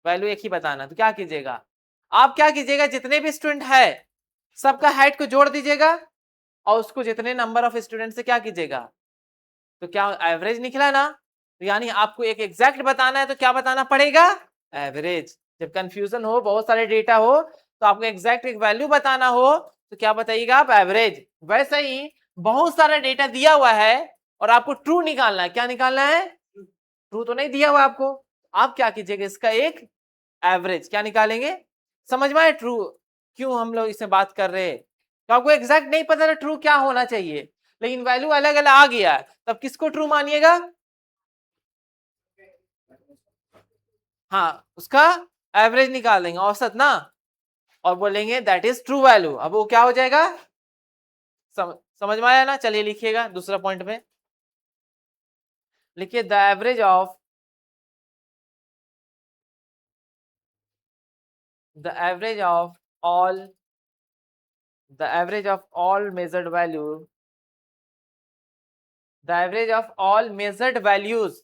वैल्यू एक ही बताना। तो क्या कीजिएगा, आप क्या कीजिएगा, जितने भी स्टूडेंट है सबका हाइट को जोड़ दीजिएगा, और उसको जितने नंबर ऑफ स्टूडेंट से क्या कीजिएगा, तो क्या एवरेज निकला ना। तो यानी आपको एक एग्जैक्ट बताना है तो क्या बताना पड़ेगा, एवरेज। जब कंफ्यूजन हो, बहुत सारे डेटा हो, तो आपको एग्जैक्ट एक वैल्यू बताना हो तो क्या बताइएगा आप, एवरेज। वैसे ही बहुत सारा डेटा दिया हुआ है और आपको ट्रू निकालना है, क्या निकालना है, ट्रू तो नहीं दिया हुआ आपको, आप क्या कीजिएगा इसका एक एवरेज, क्या निकालेंगे। समझ में आए ट्रू क्यों हम लोग इसमें बात कर रहे हैं। तो आपको एग्जैक्ट नहीं पता था ट्रू क्या होना चाहिए, लेकिन वैल्यू अलग अलग आ गया, तब किसको ट्रू मानिएगा। हाँ, उसका एवरेज निकाल देंगे, औसत ना, और बोलेंगे दैट इज ट्रू वैल्यू। अब वो क्या हो जाएगा, समझ में आया ना। चलिए लिखिएगा दूसरा पॉइंट में, लिखिए the average of the average of all the average of all measured value the average of all measured values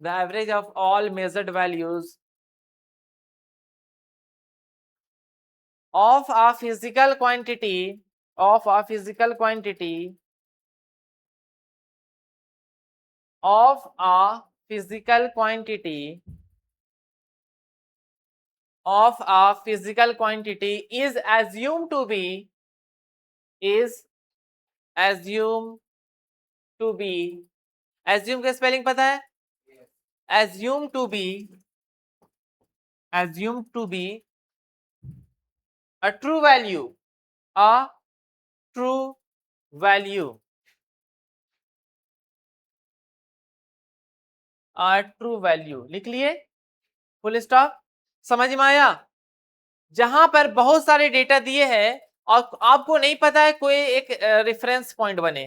the average of all measured values of a physical quantity of a physical quantity of a physical quantity of a physical quantity is assumed to be is assumed to be assume का spelling पता है, assume to be assume to be a true value a true value a true value लिख लिए, full stop. समझ में आया। जहां पर बहुत सारे डेटा दिए हैं और आपको नहीं पता है कोई एक रेफरेंस पॉइंट बने,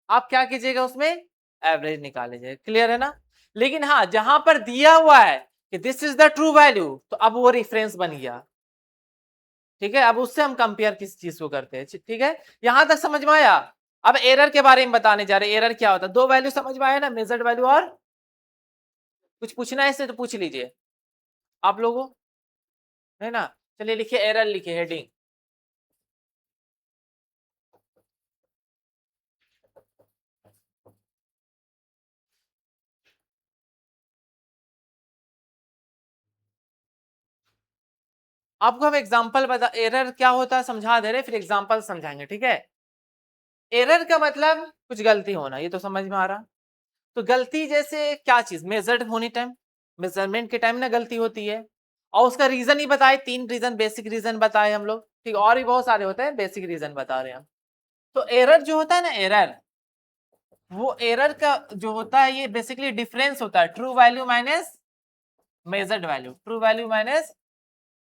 आप क्या कीजिएगा उसमें एवरेज निकाल लीजिएगा, क्लियर है ना। लेकिन हाँ, जहां पर दिया हुआ है कि this is the true value, तो अब वो रेफरेंस बन गया, ठीक है। अब उससे हम कंपेयर किस चीज को करते हैं, ठीक है। यहां तक समझ में आया। अब एरर के बारे में बताने जा रहे हैं, एरर क्या होता है। दो वैल्यू समझ में आया ना, मेजर्ड वैल्यू, और कुछ पूछना है इससे तो पूछ लीजिए आप लोगों, है ना। चलिए लिखिए एरर, लिखिए हेडिंग। आपको हम एग्जांपल बता, एरर क्या होता है समझा दे रहे, फिर एग्जांपल समझाएंगे, ठीक है। एरर का मतलब कुछ गलती होना, ये तो समझ में आ रहा। तो गलती जैसे क्या चीज, मेजर्ड होने टाइम, मेजरमेंट के टाइम ना गलती होती है, और उसका रीजन ही बताए, 3 रीजन, बेसिक रीजन बताए हम लोग, ठीक, और भी बहुत सारे होते हैं, बेसिक रीजन बता रहे हैं हम। तो एरर जो होता है ना, एरर, वो एरर का जो होता है, ये बेसिकली डिफरेंस होता है, true value minus measured value, true value minus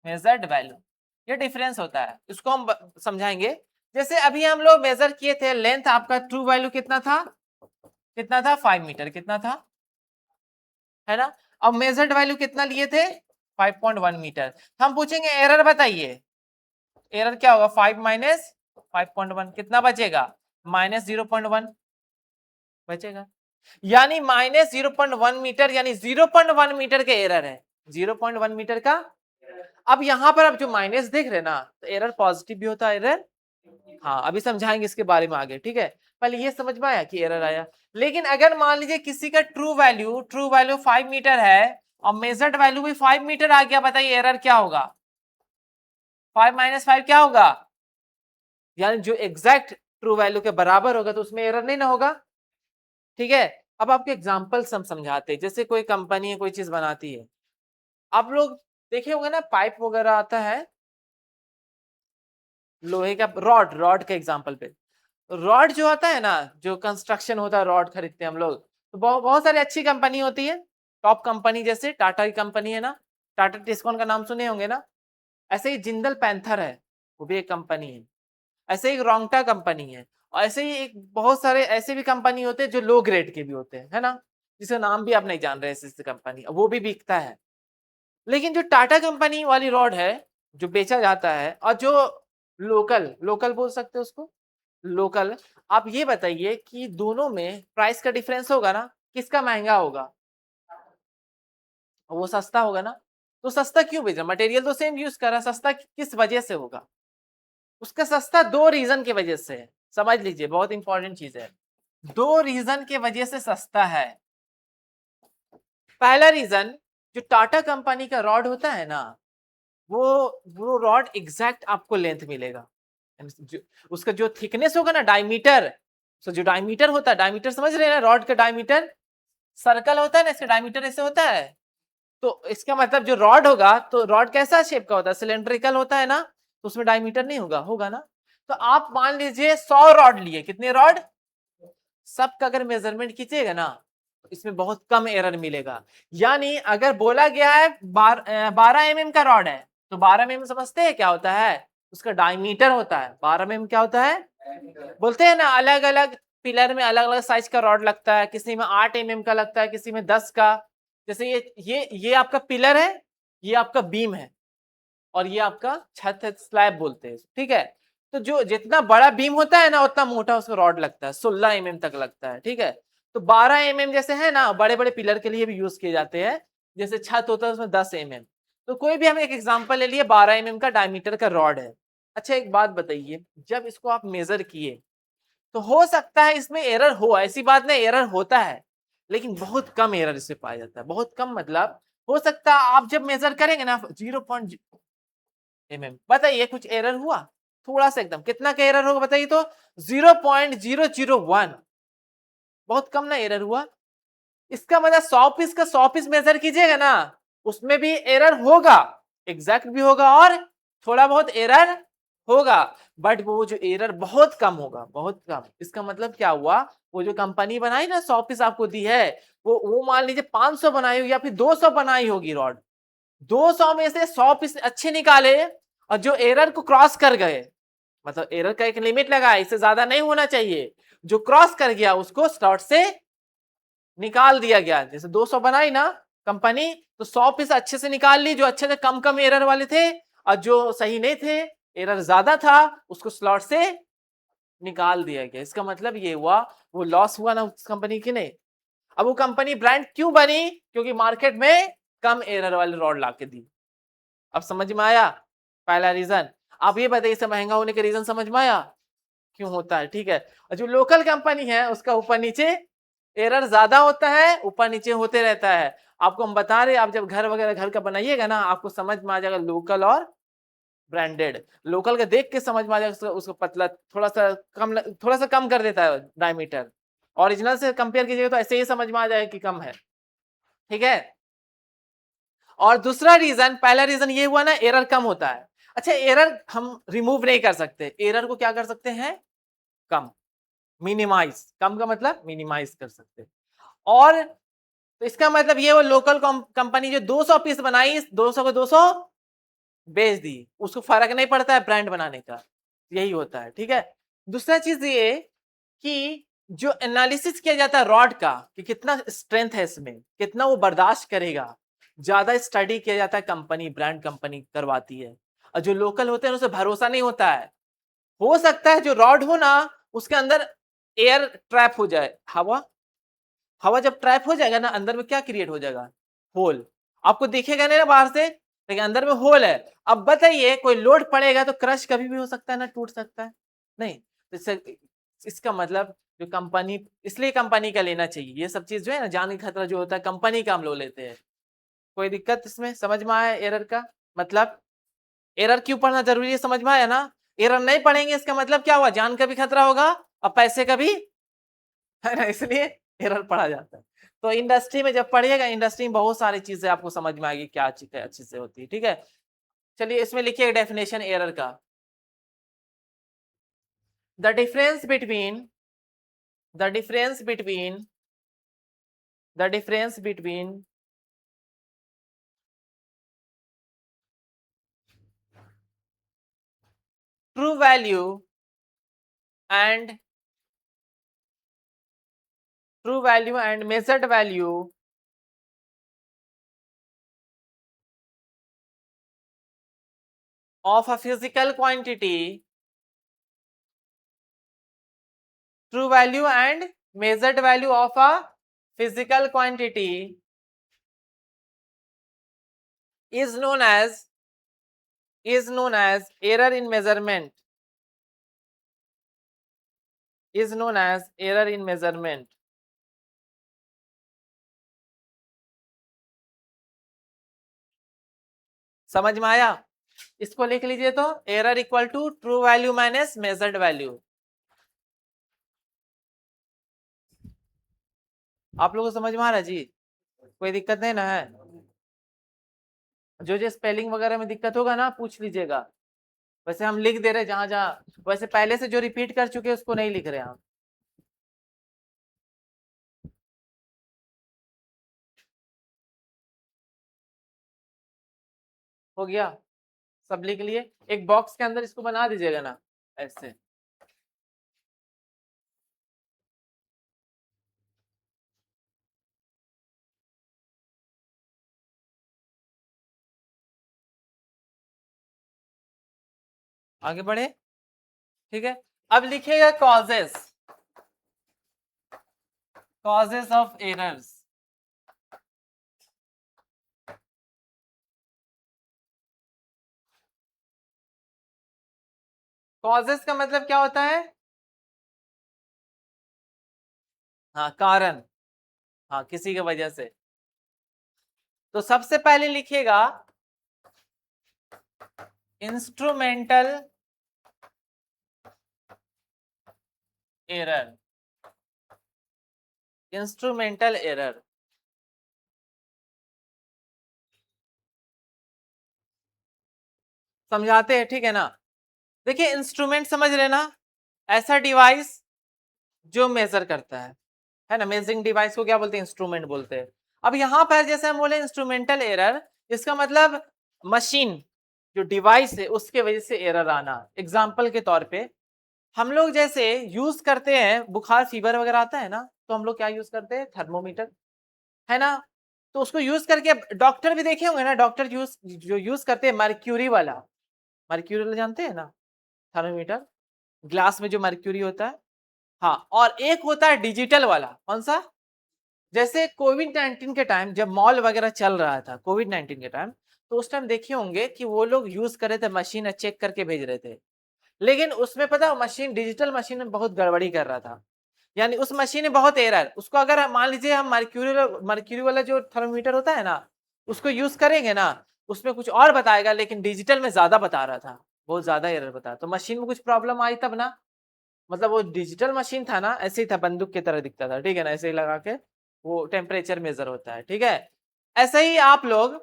measured value, ये डिफरेंस होता है, इसको हम समझाएंगे। जैसे अभी हम लोग मेजर किए थे, लेंथ आपका ट्रू वैल्यू कितना था, कितना था, 5 मीटर, कितना था, है ना। अब मेजर्ड वैल्यू कितना लिए थे, 5.1 मीटर। हम पूछेंगे एरर बताइए, एरर क्या होगा, 5 माइनस 5.1 कितना बचेगा, -0.1 बचेगा, यानी -0.1 मीटर, यानी 0.1 मीटर के एरर है, 0.1 मीटर का। अब यहां पर आप जो माइनस देख रहे हैं ना, तो एरर पॉजिटिव भी होता है, एरर, हाँ अभी समझाएंगे इसके बारे में आगे, ठीक है। पहले ये समझ में आया कि एरर आया। लेकिन अगर मान लीजिए किसी का ट्रू वैल्यू 5 मीटर है और मेजर्ड वैल्यू भी 5 मीटर आ गया, बताइए एरर क्या होगा, 5 माइनस 5 क्या होगा, यानी जो एग्जैक्ट ट्रू वैल्यू के बराबर होगा, तो उसमें एरर नहीं ना होगा, ठीक है। अब आपके एग्जाम्पल समझाते हैं, जैसे कोई कंपनी है, कोई चीज बनाती है, आप लोग देखे होंगे ना, पाइप वगैरह आता है, लोहे का रॉड, रॉड के एग्जाम्पल पे, रॉड जो होता है ना, जो कंस्ट्रक्शन होता है, रॉड खरीदते हैं हम लोग, तो बहुत सारी अच्छी कंपनी होती है, टॉप कंपनी, जैसे टाटा की कंपनी है ना, टाटा टिस्कॉन का नाम सुने होंगे ना। ऐसे ही जिंदल पैंथर है, वो भी एक कंपनी है। ऐसे ही रोंगटा कंपनी है, और ऐसे ही एक बहुत सारे ऐसे भी कंपनी होते हैं जो लो ग्रेड के भी होते हैं, है ना, जिसका नाम भी आप नहीं जान रहे, ऐसे कंपनी, वो भी बिकता है। लेकिन जो टाटा कंपनी वाली रॉड है, जो बेचा जाता है, और जो लोकल, लोकल बोल सकते हो उसको, लोकल, आप ये बताइए कि दोनों में प्राइस का डिफरेंस होगा ना, किसका महंगा होगा, वो सस्ता होगा ना। तो सस्ता क्यों बेचा, मटेरियल तो सेम यूज कर रहा, सस्ता किस वजह से होगा, उसका सस्ता 2 रीजन की वजह से है, समझ लीजिए, बहुत इंपॉर्टेंट चीज है, 2 रीजन की वजह से सस्ता है। पहला रीजन, जो टाटा कंपनी का रॉड होता है ना, वो वो रॉड एग्जैक्ट आपको लेंथ मिलेगा, उसका जो थिकनेस होगा ना, डायमीटर, तो जो डायमीटर होता है, डायमीटर समझ रहे हैं ना, रॉड का डायमीटर, सर्कल होता है ना, इसका डायमीटर ऐसे होता है, तो इसका मतलब जो रॉड होगा, तो रॉड कैसा शेप का होता है, सिलेंड्रिकल होता है ना, तो उसमें डायमीटर नहीं होगा, होगा ना। तो आप मान लीजिए 100 रॉड लिए, कितने रॉड, सबका अगर मेजरमेंट कीजिएगा ना, तो इसमें बहुत कम एरर मिलेगा। यानी अगर बोला गया है 12 mm का रॉड है, तो 12 mm समझते हैं क्या होता है, उसका डायमीटर होता है, 12 mm क्या होता है, बोलते हैं ना, अलग अलग पिलर में अलग अलग साइज का रॉड लगता है, किसी में 8 mm का लगता है, किसी में 10 का। जैसे ये आपका पिलर है, ये आपका बीम है, और ये आपका छत है, स्लैब बोलते हैं, ठीक है। तो जो जितना बड़ा बीम होता है ना, उतना मोटा उसका रॉड लगता है, 16 mm तक लगता है, ठीक है। तो 12 mm जैसे है ना, बड़े बड़े पिलर के लिए भी यूज किए जाते हैं, जैसे छत होता है उसमें 10 mm। तो कोई भी हम एक एग्जाम्पल ले लिए, 12 mm का डायमीटर का रॉड है। अच्छा एक बात बताइए, जब इसको आप मेजर किए, तो हो सकता है इसमें एरर हो, ऐसी बात नहीं, एरर होता है, लेकिन बहुत कम एरर इससे पाया जाता है, बहुत कम, मतलब हो सकता है आप जब मेजर करेंगे ना 0.mm, बताइए कुछ एरर हुआ, थोड़ा सा एकदम, कितना का एरर होगा बताइए तो, 0.001, बहुत कम ना एरर हुआ। इसका मतलब 100 पीस का 100 पीस मेजर कीजिएगा ना, उसमें भी एरर होगा, एग्जैक्ट भी होगा और थोड़ा बहुत एरर होगा, बट वो जो एरर बहुत कम होगा, बहुत कम। इसका मतलब क्या हुआ, वो जो कंपनी बनाई ना, 100 पीस आपको दी है, वो मान लीजिए 500 बनाई होगी या फिर 200 बनाई होगी रॉड, 200 में से 100 पीस अच्छे निकाले, और जो एरर को क्रॉस कर गए, मतलब एरर का एक लिमिट लगा है, इससे ज्यादा नहीं होना चाहिए, जो क्रॉस कर गया उसको स्लॉट से निकाल दिया गया। जैसे 200 बनाई ना कंपनी, तो 100 पीस अच्छे से निकाल ली, जो अच्छे से कम कम एरर वाले थे, और जो सही नहीं थे, एरर ज्यादा था, उसको स्लॉट से निकाल दिया गया। इसका मतलब ये हुआ, वो लॉस हुआ ना उस कंपनी की, नहीं। अब वो कंपनी ब्रांड क्यों बनी, क्योंकि मार्केट में कम एरर वाले रॉड ला के दी। अब समझ में आया पहला रीजन। आप ये बताइए, इसे महंगा होने का रीजन समझ में आया, क्यों होता है, ठीक है। और जो लोकल कंपनी है, उसका ऊपर नीचे एरर ज्यादा होता है, ऊपर नीचे होते रहता है। आपको हम बता रहे, आप जब घर वगैरह घर का बनाइएगा ना, आपको समझ में आ जाएगा लोकल और ब्रांडेड। लोकल का देख के समझ में आ जाएगा उसको पतला, थोड़ा सा कम कर देता है डायमीटर। ओरिजिनल से कंपेयर कीजिएगा तो ऐसे ही समझ में आ जाएगा कि कम है, ठीक है। और दूसरा रीजन, पहला रीजन ये हुआ ना, एरर कम होता है। अच्छा, एरर हम रिमूव नहीं कर सकते, एरर को क्या कर सकते हैं, कम, मिनिमाइज, कम का मतलब मिनिमाइज कर सकते। और तो इसका मतलब ये, वो लोकल कंपनी जो 200 पीस बनाई, 200 को 200 बेच दी, उसको फर्क नहीं पड़ता है ब्रांड बनाने का, यही होता है, ठीक है। दूसरा चीज ये कि जो एनालिसिस किया जाता है रॉड का कि कितना स्ट्रेंथ है इसमें, कितना वो बर्दाश्त करेगा, ज्यादा स्टडी किया जाता है, कंपनी, ब्रांड कंपनी करवाती है। और जो लोकल होते हैं उसे भरोसा नहीं होता है। हो सकता है जो रॉड हो ना, उसके अंदर एयर ट्रैप हो जाए, हवा, हवा जब ट्रैप हो जाएगा ना, अंदर में क्या क्रिएट हो जाएगा, होल। आपको दिखेगा नहीं ना बाहर से, लेकिन अंदर में होल है। अब बताइए, कोई लोड पड़ेगा तो क्रश कभी भी हो सकता है ना, टूट सकता है नहीं। तो इसका मतलब जो कंपनी, इसलिए कंपनी का लेना चाहिए। ये सब चीज जो है ना, जान का खतरा जो होता है, कंपनी का हम लोग लेते हैं। कोई दिक्कत इसमें, समझ में आया एरर का मतलब, एरर क्यों पढ़ना जरूरी है, समझ में आया ना। एरर नहीं पढ़ेंगे इसका मतलब क्या हुआ, जान का भी खतरा होगा और पैसे का भी, है ना, इसलिए एरर पढ़ा जाता है। तो इंडस्ट्री में जब पढ़िएगा, इंडस्ट्री में बहुत सारी चीजें आपको समझ में आएगी, क्या चीजें अच्छी से होती है, ठीक है। चलिए इसमें लिखिए डेफिनेशन एरर का। The difference between the difference between the difference between true value and measured value of a physical quantity, true value and measured value of a physical quantity is known as error in measurement, is known as error in measurement. समझ में आया। इसको लिख लीजिए तो, error equal to true value minus measured value. आप लोगों को समझ में आ रहा है जी, कोई दिक्कत नहीं ना है। जो स्पेलिंग वगैरह में दिक्कत होगा ना, पूछ लीजिएगा। वैसे हम लिख दे रहे जहां जहां, वैसे पहले से जो रिपीट कर चुके उसको नहीं लिख रहे हम। हो गया, सब लिख लिए। एक बॉक्स के अंदर इसको बना दीजिएगा ना, ऐसे। आगे बढ़े, ठीक है। अब लिखिएगा कॉजेस ऑफ एरर्स। कॉजेस का मतलब क्या होता है, हाँ, कारण, हाँ, किसी की वजह से। तो सबसे पहले लिखिएगा इंस्ट्रूमेंटल एरर, इंस्ट्रूमेंटल एरर। समझाते हैं, ठीक है ना। देखिए, इंस्ट्रूमेंट समझ रहे ना, ऐसा डिवाइस जो मेजर करता है ना, मेजरिंग डिवाइस को क्या बोलते हैं, इंस्ट्रूमेंट बोलते हैं। अब यहाँ पर जैसे हम बोले इंस्ट्रूमेंटल एरर, इसका मतलब मशीन जो डिवाइस है उसके वजह से एरर आना। एग्जाम्पल के तौर पे, हम लोग जैसे यूज करते हैं, बुखार फीवर वगैरह आता है ना, तो हम लोग क्या यूज करते हैं, थर्मोमीटर, है ना। तो उसको यूज करके, डॉक्टर भी देखे होंगे ना, डॉक्टर जो यूज करते हैं मर्क्यूरी वाला, मर्क्यूरी वाला जानते हैं ना, थर्मोमीटर, ग्लास में जो मर्क्यूरी होता है। हाँ, और एक होता है डिजिटल वाला, कौन सा, जैसे कोविड-19 के टाइम जब मॉल वगैरह चल रहा था, कोविड-19 के टाइम, तो उस टाइम देखे होंगे कि वो लोग यूज कर रहे थे मशीन, चेक करके भेज रहे थे। लेकिन उसमें पता है, मशीन, डिजिटल मशीन में बहुत गड़बड़ी कर रहा था, यानी उस मशीन में बहुत एरर। उसको अगर मान लीजिए हम मर्क्यूरी वाला जो थर्मोमीटर होता है ना, उसको यूज करेंगे ना, उसमें कुछ और बताएगा, लेकिन डिजिटल में ज्यादा बता रहा था, बहुत ज्यादा एरर बता। तो मशीन में कुछ प्रॉब्लम आई तब ना, मतलब वो डिजिटल मशीन था ना, ऐसे ही था, बंदूक की तरह दिखता था, ठीक है ना, ऐसे ही लगा के वो टेम्परेचर मेजर होता है, ठीक है। ऐसे ही आप लोग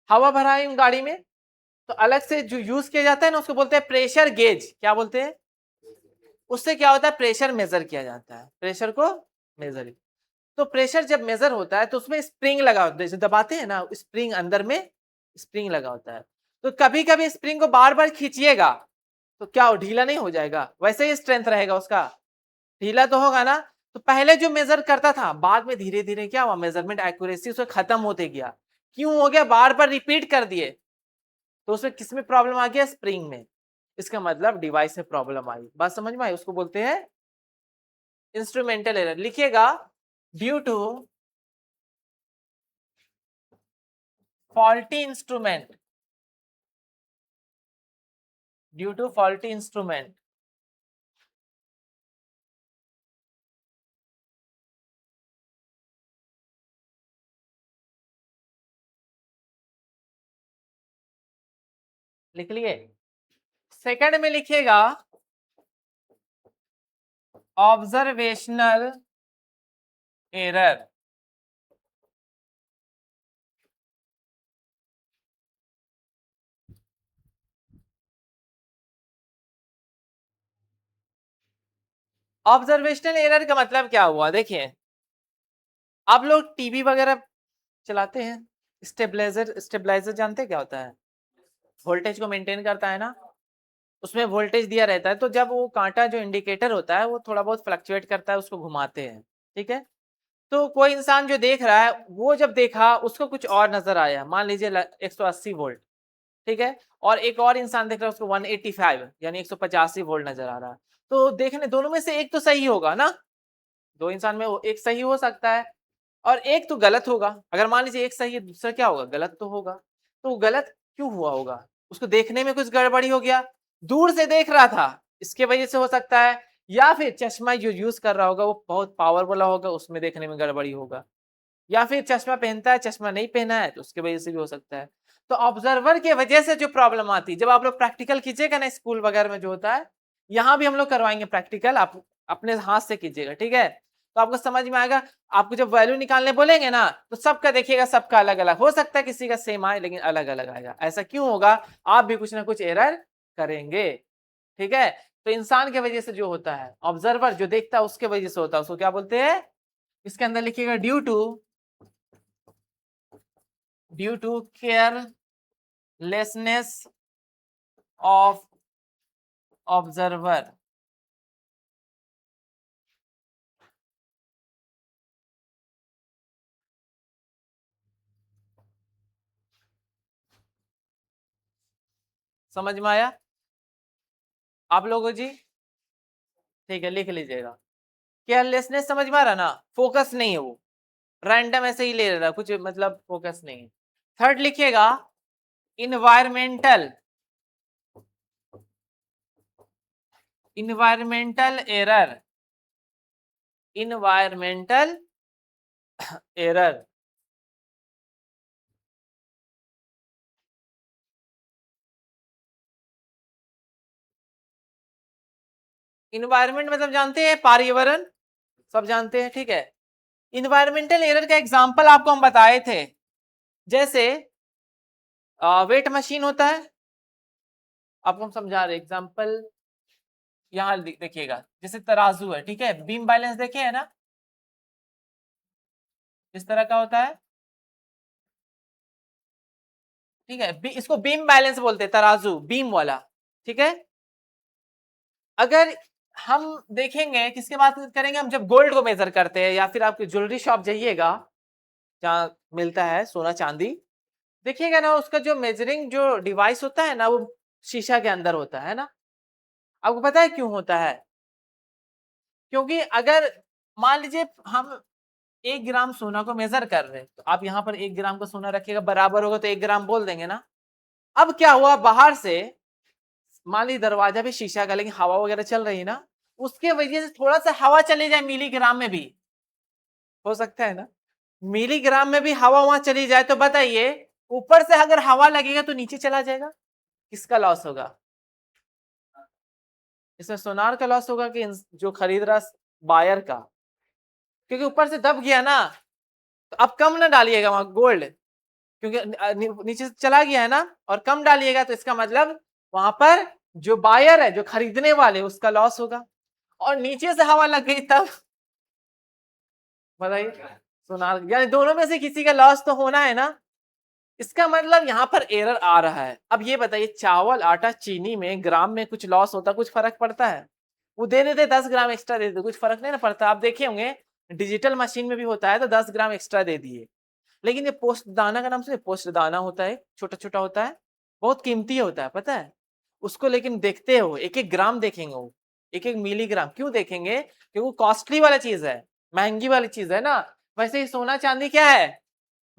हवा भराएं गाड़ी में, तो अलग से जो यूज किया जाता है ना, उसको बोलते हैं प्रेशर गेज। क्या बोलते हैं? उससे क्या होता है, प्रेशर मेजर किया जाता है, प्रेशर को मेजर। तो प्रेशर जब मेजर होता है तो उसमें स्प्रिंग लगा होता है, जैसे दबाते हैं ना, स्प्रिंग अंदर में स्प्रिंग लगा होता है। तो कभी कभी स्प्रिंग को बार बार खींचिएगा तो क्या हो, ढीला नहीं हो जाएगा, वैसे ही स्ट्रेंथ रहेगा उसका, ढीला तो होगा ना। तो पहले जो मेजर करता था, बाद में धीरे धीरे क्या हुआ, मेजरमेंट एक्यूरेसी उसका खत्म होते गया। क्यों हो गया, बार बार रिपीट कर दिए, तो उसमें किस में प्रॉब्लम आ गया, स्प्रिंग में। इसका मतलब डिवाइस में प्रॉब्लम आई। बात समझ में आई? उसको बोलते हैं इंस्ट्रूमेंटल एरर। लिखिएगा due to faulty instrument, due to faulty instrument. लिख लिए? सेकंड में लिखिएगा ऑब्जर्वेशनल एरर। ऑब्जर्वेशनल एरर का मतलब क्या हुआ, देखिए आप लोग टीवी वगैरह चलाते हैं, स्टेबलाइजर, स्टेबलाइजर जानते हैं क्या होता है? वोल्टेज को मेंटेन करता है ना, उसमें वोल्टेज दिया रहता है, तो जब वो कांटा जो इंडिकेटर होता है वो थोड़ा बहुत फ्लक्चुएट करता है, उसको घुमाते हैं, ठीक है। तो कोई इंसान जो देख रहा है, वो जब देखा उसको कुछ और नजर आया, मान लीजिए 180 वोल्ट, ठीक है, और एक और इंसान देख रहा है उसको 185 यानी 185 वोल्ट नजर आ रहा है। तो देखने दोनों में से एक तो सही होगा ना, दो इंसान में एक सही हो सकता है और एक तो गलत होगा। अगर मान लीजिए एक सही है, दूसरा क्या होगा, गलत तो होगा। तो गलत क्यों हुआ होगा, उसको देखने में कुछ गड़बड़ी हो गया, दूर से देख रहा था, इसके वजह से हो सकता है, या फिर चश्मा जो यूज कर रहा होगा वो बहुत पावर वाला होगा, उसमें देखने में गड़बड़ी होगा, या फिर चश्मा पहनता है, चश्मा नहीं पहना है, तो उसके वजह से भी हो सकता है। तो ऑब्जर्वर की वजह से जो प्रॉब्लम आती है, जब आप लोग प्रैक्टिकल कीजिएगा ना स्कूल वगैरह में जो होता है, यहाँ भी हम लोग करवाएंगे प्रैक्टिकल, आप अपने हाथ से कीजिएगा, ठीक है, तो आपको समझ में आएगा। आपको जब वैल्यू निकालने बोलेंगे ना, तो सबका देखिएगा, सबका अलग अलग हो सकता है, किसी का सेम आए लेकिन अलग अलग आएगा। ऐसा क्यों होगा, आप भी कुछ ना कुछ एरर करेंगे, ठीक है। तो इंसान की वजह से जो होता है, ऑब्जर्वर जो देखता है उसके वजह से होता है, उसको क्या बोलते हैं? इसके अंदर लिखिएगा due to carelessness of observer. समझ में आया आप लोगों जी? ठीक है, लिख लीजिएगा। केयरलेसनेस समझ में आ रहा ना, फोकस नहीं है वो, रैंडम ऐसे ही ले रहा, कुछ मतलब फोकस नहीं है। थर्ड लिखिएगा environmental, environmental error, environmental error. Environment मतलब जानते हैं, पर्यावरण, सब जानते हैं, ठीक है। इन्वायरमेंटल एरर का एग्जांपल आपको हम बताए थे, जैसे वेट मशीन होता है, आपको हम समझा रहे एग्जांपल, यहाँ देखिएगा, जैसे तराजू है, ठीक है, बीम बैलेंस देखे है ना, इस तरह का होता है, ठीक है, इसको बीम बैलेंस बोलते हैं, तराजू बीम वाला, ठीक है। अगर हम देखेंगे, किसके बात करेंगे, हम जब गोल्ड को मेजर करते हैं, या फिर आपकी ज्वेलरी शॉप जाइएगा जहाँ मिलता है सोना चांदी, देखिएगा ना, उसका जो मेजरिंग जो डिवाइस होता है ना, वो शीशा के अंदर होता है ना। आपको पता है क्यों होता है? क्योंकि अगर मान लीजिए हम 1 ग्राम सोना को मेजर कर रहे हैं, तो आप यहाँ पर 1 ग्राम का सोना रखिएगा, बराबर होगा तो 1 ग्राम बोल देंगे ना। अब क्या हुआ, बाहर से मान लीजिए दरवाजा भी शीशा का, लेकिन हवा वगैरह चल रही है ना, उसके वजह से थोड़ा सा हवा चली जाए मिलीग्राम में भी, हो सकता है ना, मिलीग्राम में भी हवा वहां चली जाए, तो बताइए ऊपर से अगर हवा लगेगा तो नीचे चला जाएगा, किसका लॉस होगा? इसमें सोनार का लॉस होगा कि जो खरीद रहा बायर का, क्योंकि ऊपर से दब गया ना, तो अब कम ना डालिएगा वहां गोल्ड, क्योंकि नीचे से चला गया है ना, और कम डालिएगा तो इसका मतलब वहां पर जो बायर है, जो खरीदने वाले, उसका लॉस होगा। और नीचे से हवा लग गई तब बताइए, सोनार, यानी दोनों में से किसी का लॉस तो होना है ना। इसका मतलब यहाँ पर एरर आ रहा है। अब ये बताइए, चावल, आटा, चीनी में ग्राम में कुछ लॉस होता, कुछ फर्क पड़ता है? वो दे देते 10 ग्राम एक्स्ट्रा दे देते, कुछ फर्क नहीं ना पड़ता। आप देखे होंगे डिजिटल मशीन में भी होता है तो 10 ग्राम एक्स्ट्रा दे दिए। लेकिन ये पोस्ट दाना का नाम सुनिए, पोस्ट दाना होता है, छोटा छोटा होता है, बहुत कीमती होता है, पता है उसको। लेकिन देखते हो एक एक ग्राम देखेंगे, वो एक एक मिलीग्राम क्यों देखेंगे? क्योंकि वो कॉस्टली वाला चीज है, महंगी वाली चीज है ना। वैसे ही सोना चांदी क्या है?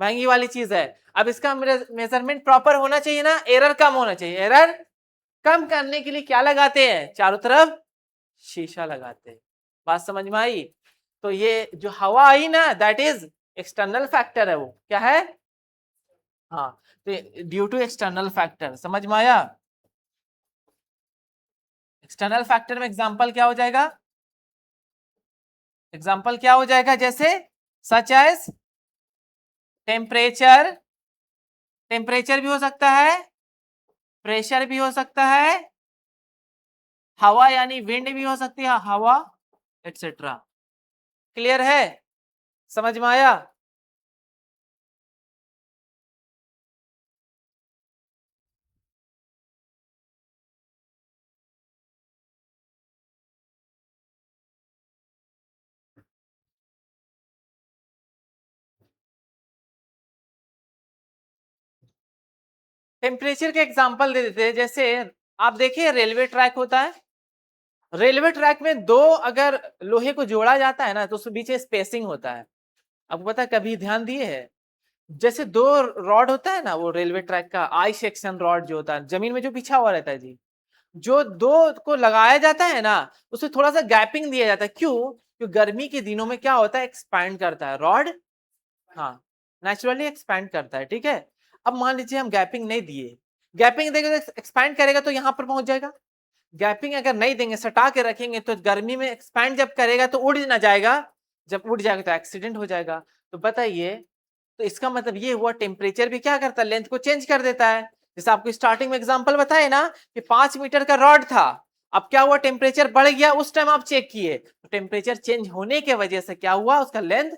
महंगी वाली चीज है। अब इसका मेजरमेंट प्रॉपर होना चाहिए ना, एरर कम होना चाहिए। एरर कम करने के लिए क्या लगाते हैं? चारों तरफ शीशा लगाते हैं। बात समझ में आई? तो ये जो हवा आई ना, दैट इज एक्सटर्नल फैक्टर है। वो क्या है? हाँ, तो ड्यू टू एक्सटर्नल फैक्टर। समझ में आया? एक्सटर्नल फैक्टर में एग्जांपल क्या हो जाएगा? एग्जांपल क्या हो जाएगा? जैसे सच एज टेम्परेचर, टेम्परेचर भी हो सकता है, प्रेशर भी हो सकता है, हवा यानी विंड भी हो सकती है, हवा, एटसेट्रा। क्लियर है? समझ में आया? टेम्परेचर के एग्जांपल दे देते हैं। जैसे आप देखिए रेलवे ट्रैक होता है, रेलवे ट्रैक में दो अगर लोहे को जोड़ा जाता है ना, तो उसके बीच स्पेसिंग होता है। आपको पता है, कभी ध्यान दिए है? जैसे दो रॉड होता है ना, वो रेलवे ट्रैक का आई सेक्शन रॉड जो होता है, जमीन में जो बिछा हुआ रहता है जी, जो दो को लगाया जाता है ना, उसमें थोड़ा सा गैपिंग दिया जाता है। क्यों? क्योंकि गर्मी के दिनों में क्या होता है, एक्सपैंड करता है रॉड। हाँ, नेचुरली एक्सपैंड करता है, ठीक है। अब मान लीजिए हम गैपिंग नहीं दिए, गैपिंग देंगे तो एक्सपैंड करेगा तो यहाँ पर पहुंच जाएगा। गैपिंग अगर नहीं देंगे, सटा के रखेंगे, तो गर्मी में एक्सपैंड जब करेगा तो उड़ ना जाएगा, जब उड़ जाएगा तो एक्सीडेंट हो जाएगा। तो बताइए, तो इसका मतलब ये हुआ टेम्परेचर भी क्या करता है, लेंथ को चेंज कर देता है। जैसे आपको स्टार्टिंग में एग्जांपल बताए ना कि 5 मीटर का रॉड था, अब क्या हुआ, टेम्परेचर बढ़ गया। उस टाइम आप चेक किए तो टेम्परेचर चेंज होने के वजह से क्या हुआ, उसका लेंथ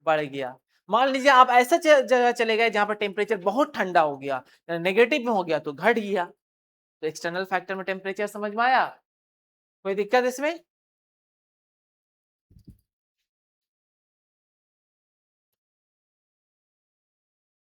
बढ़ गया। मान लीजिए आप ऐसा जगह चले गए जहां पर टेम्परेचर बहुत ठंडा हो गया, नेगेटिव में हो गया, तो घट गया। तो एक्सटर्नल फैक्टर में टेम्परेचर समझ में आया? कोई दिक्कत इसमें?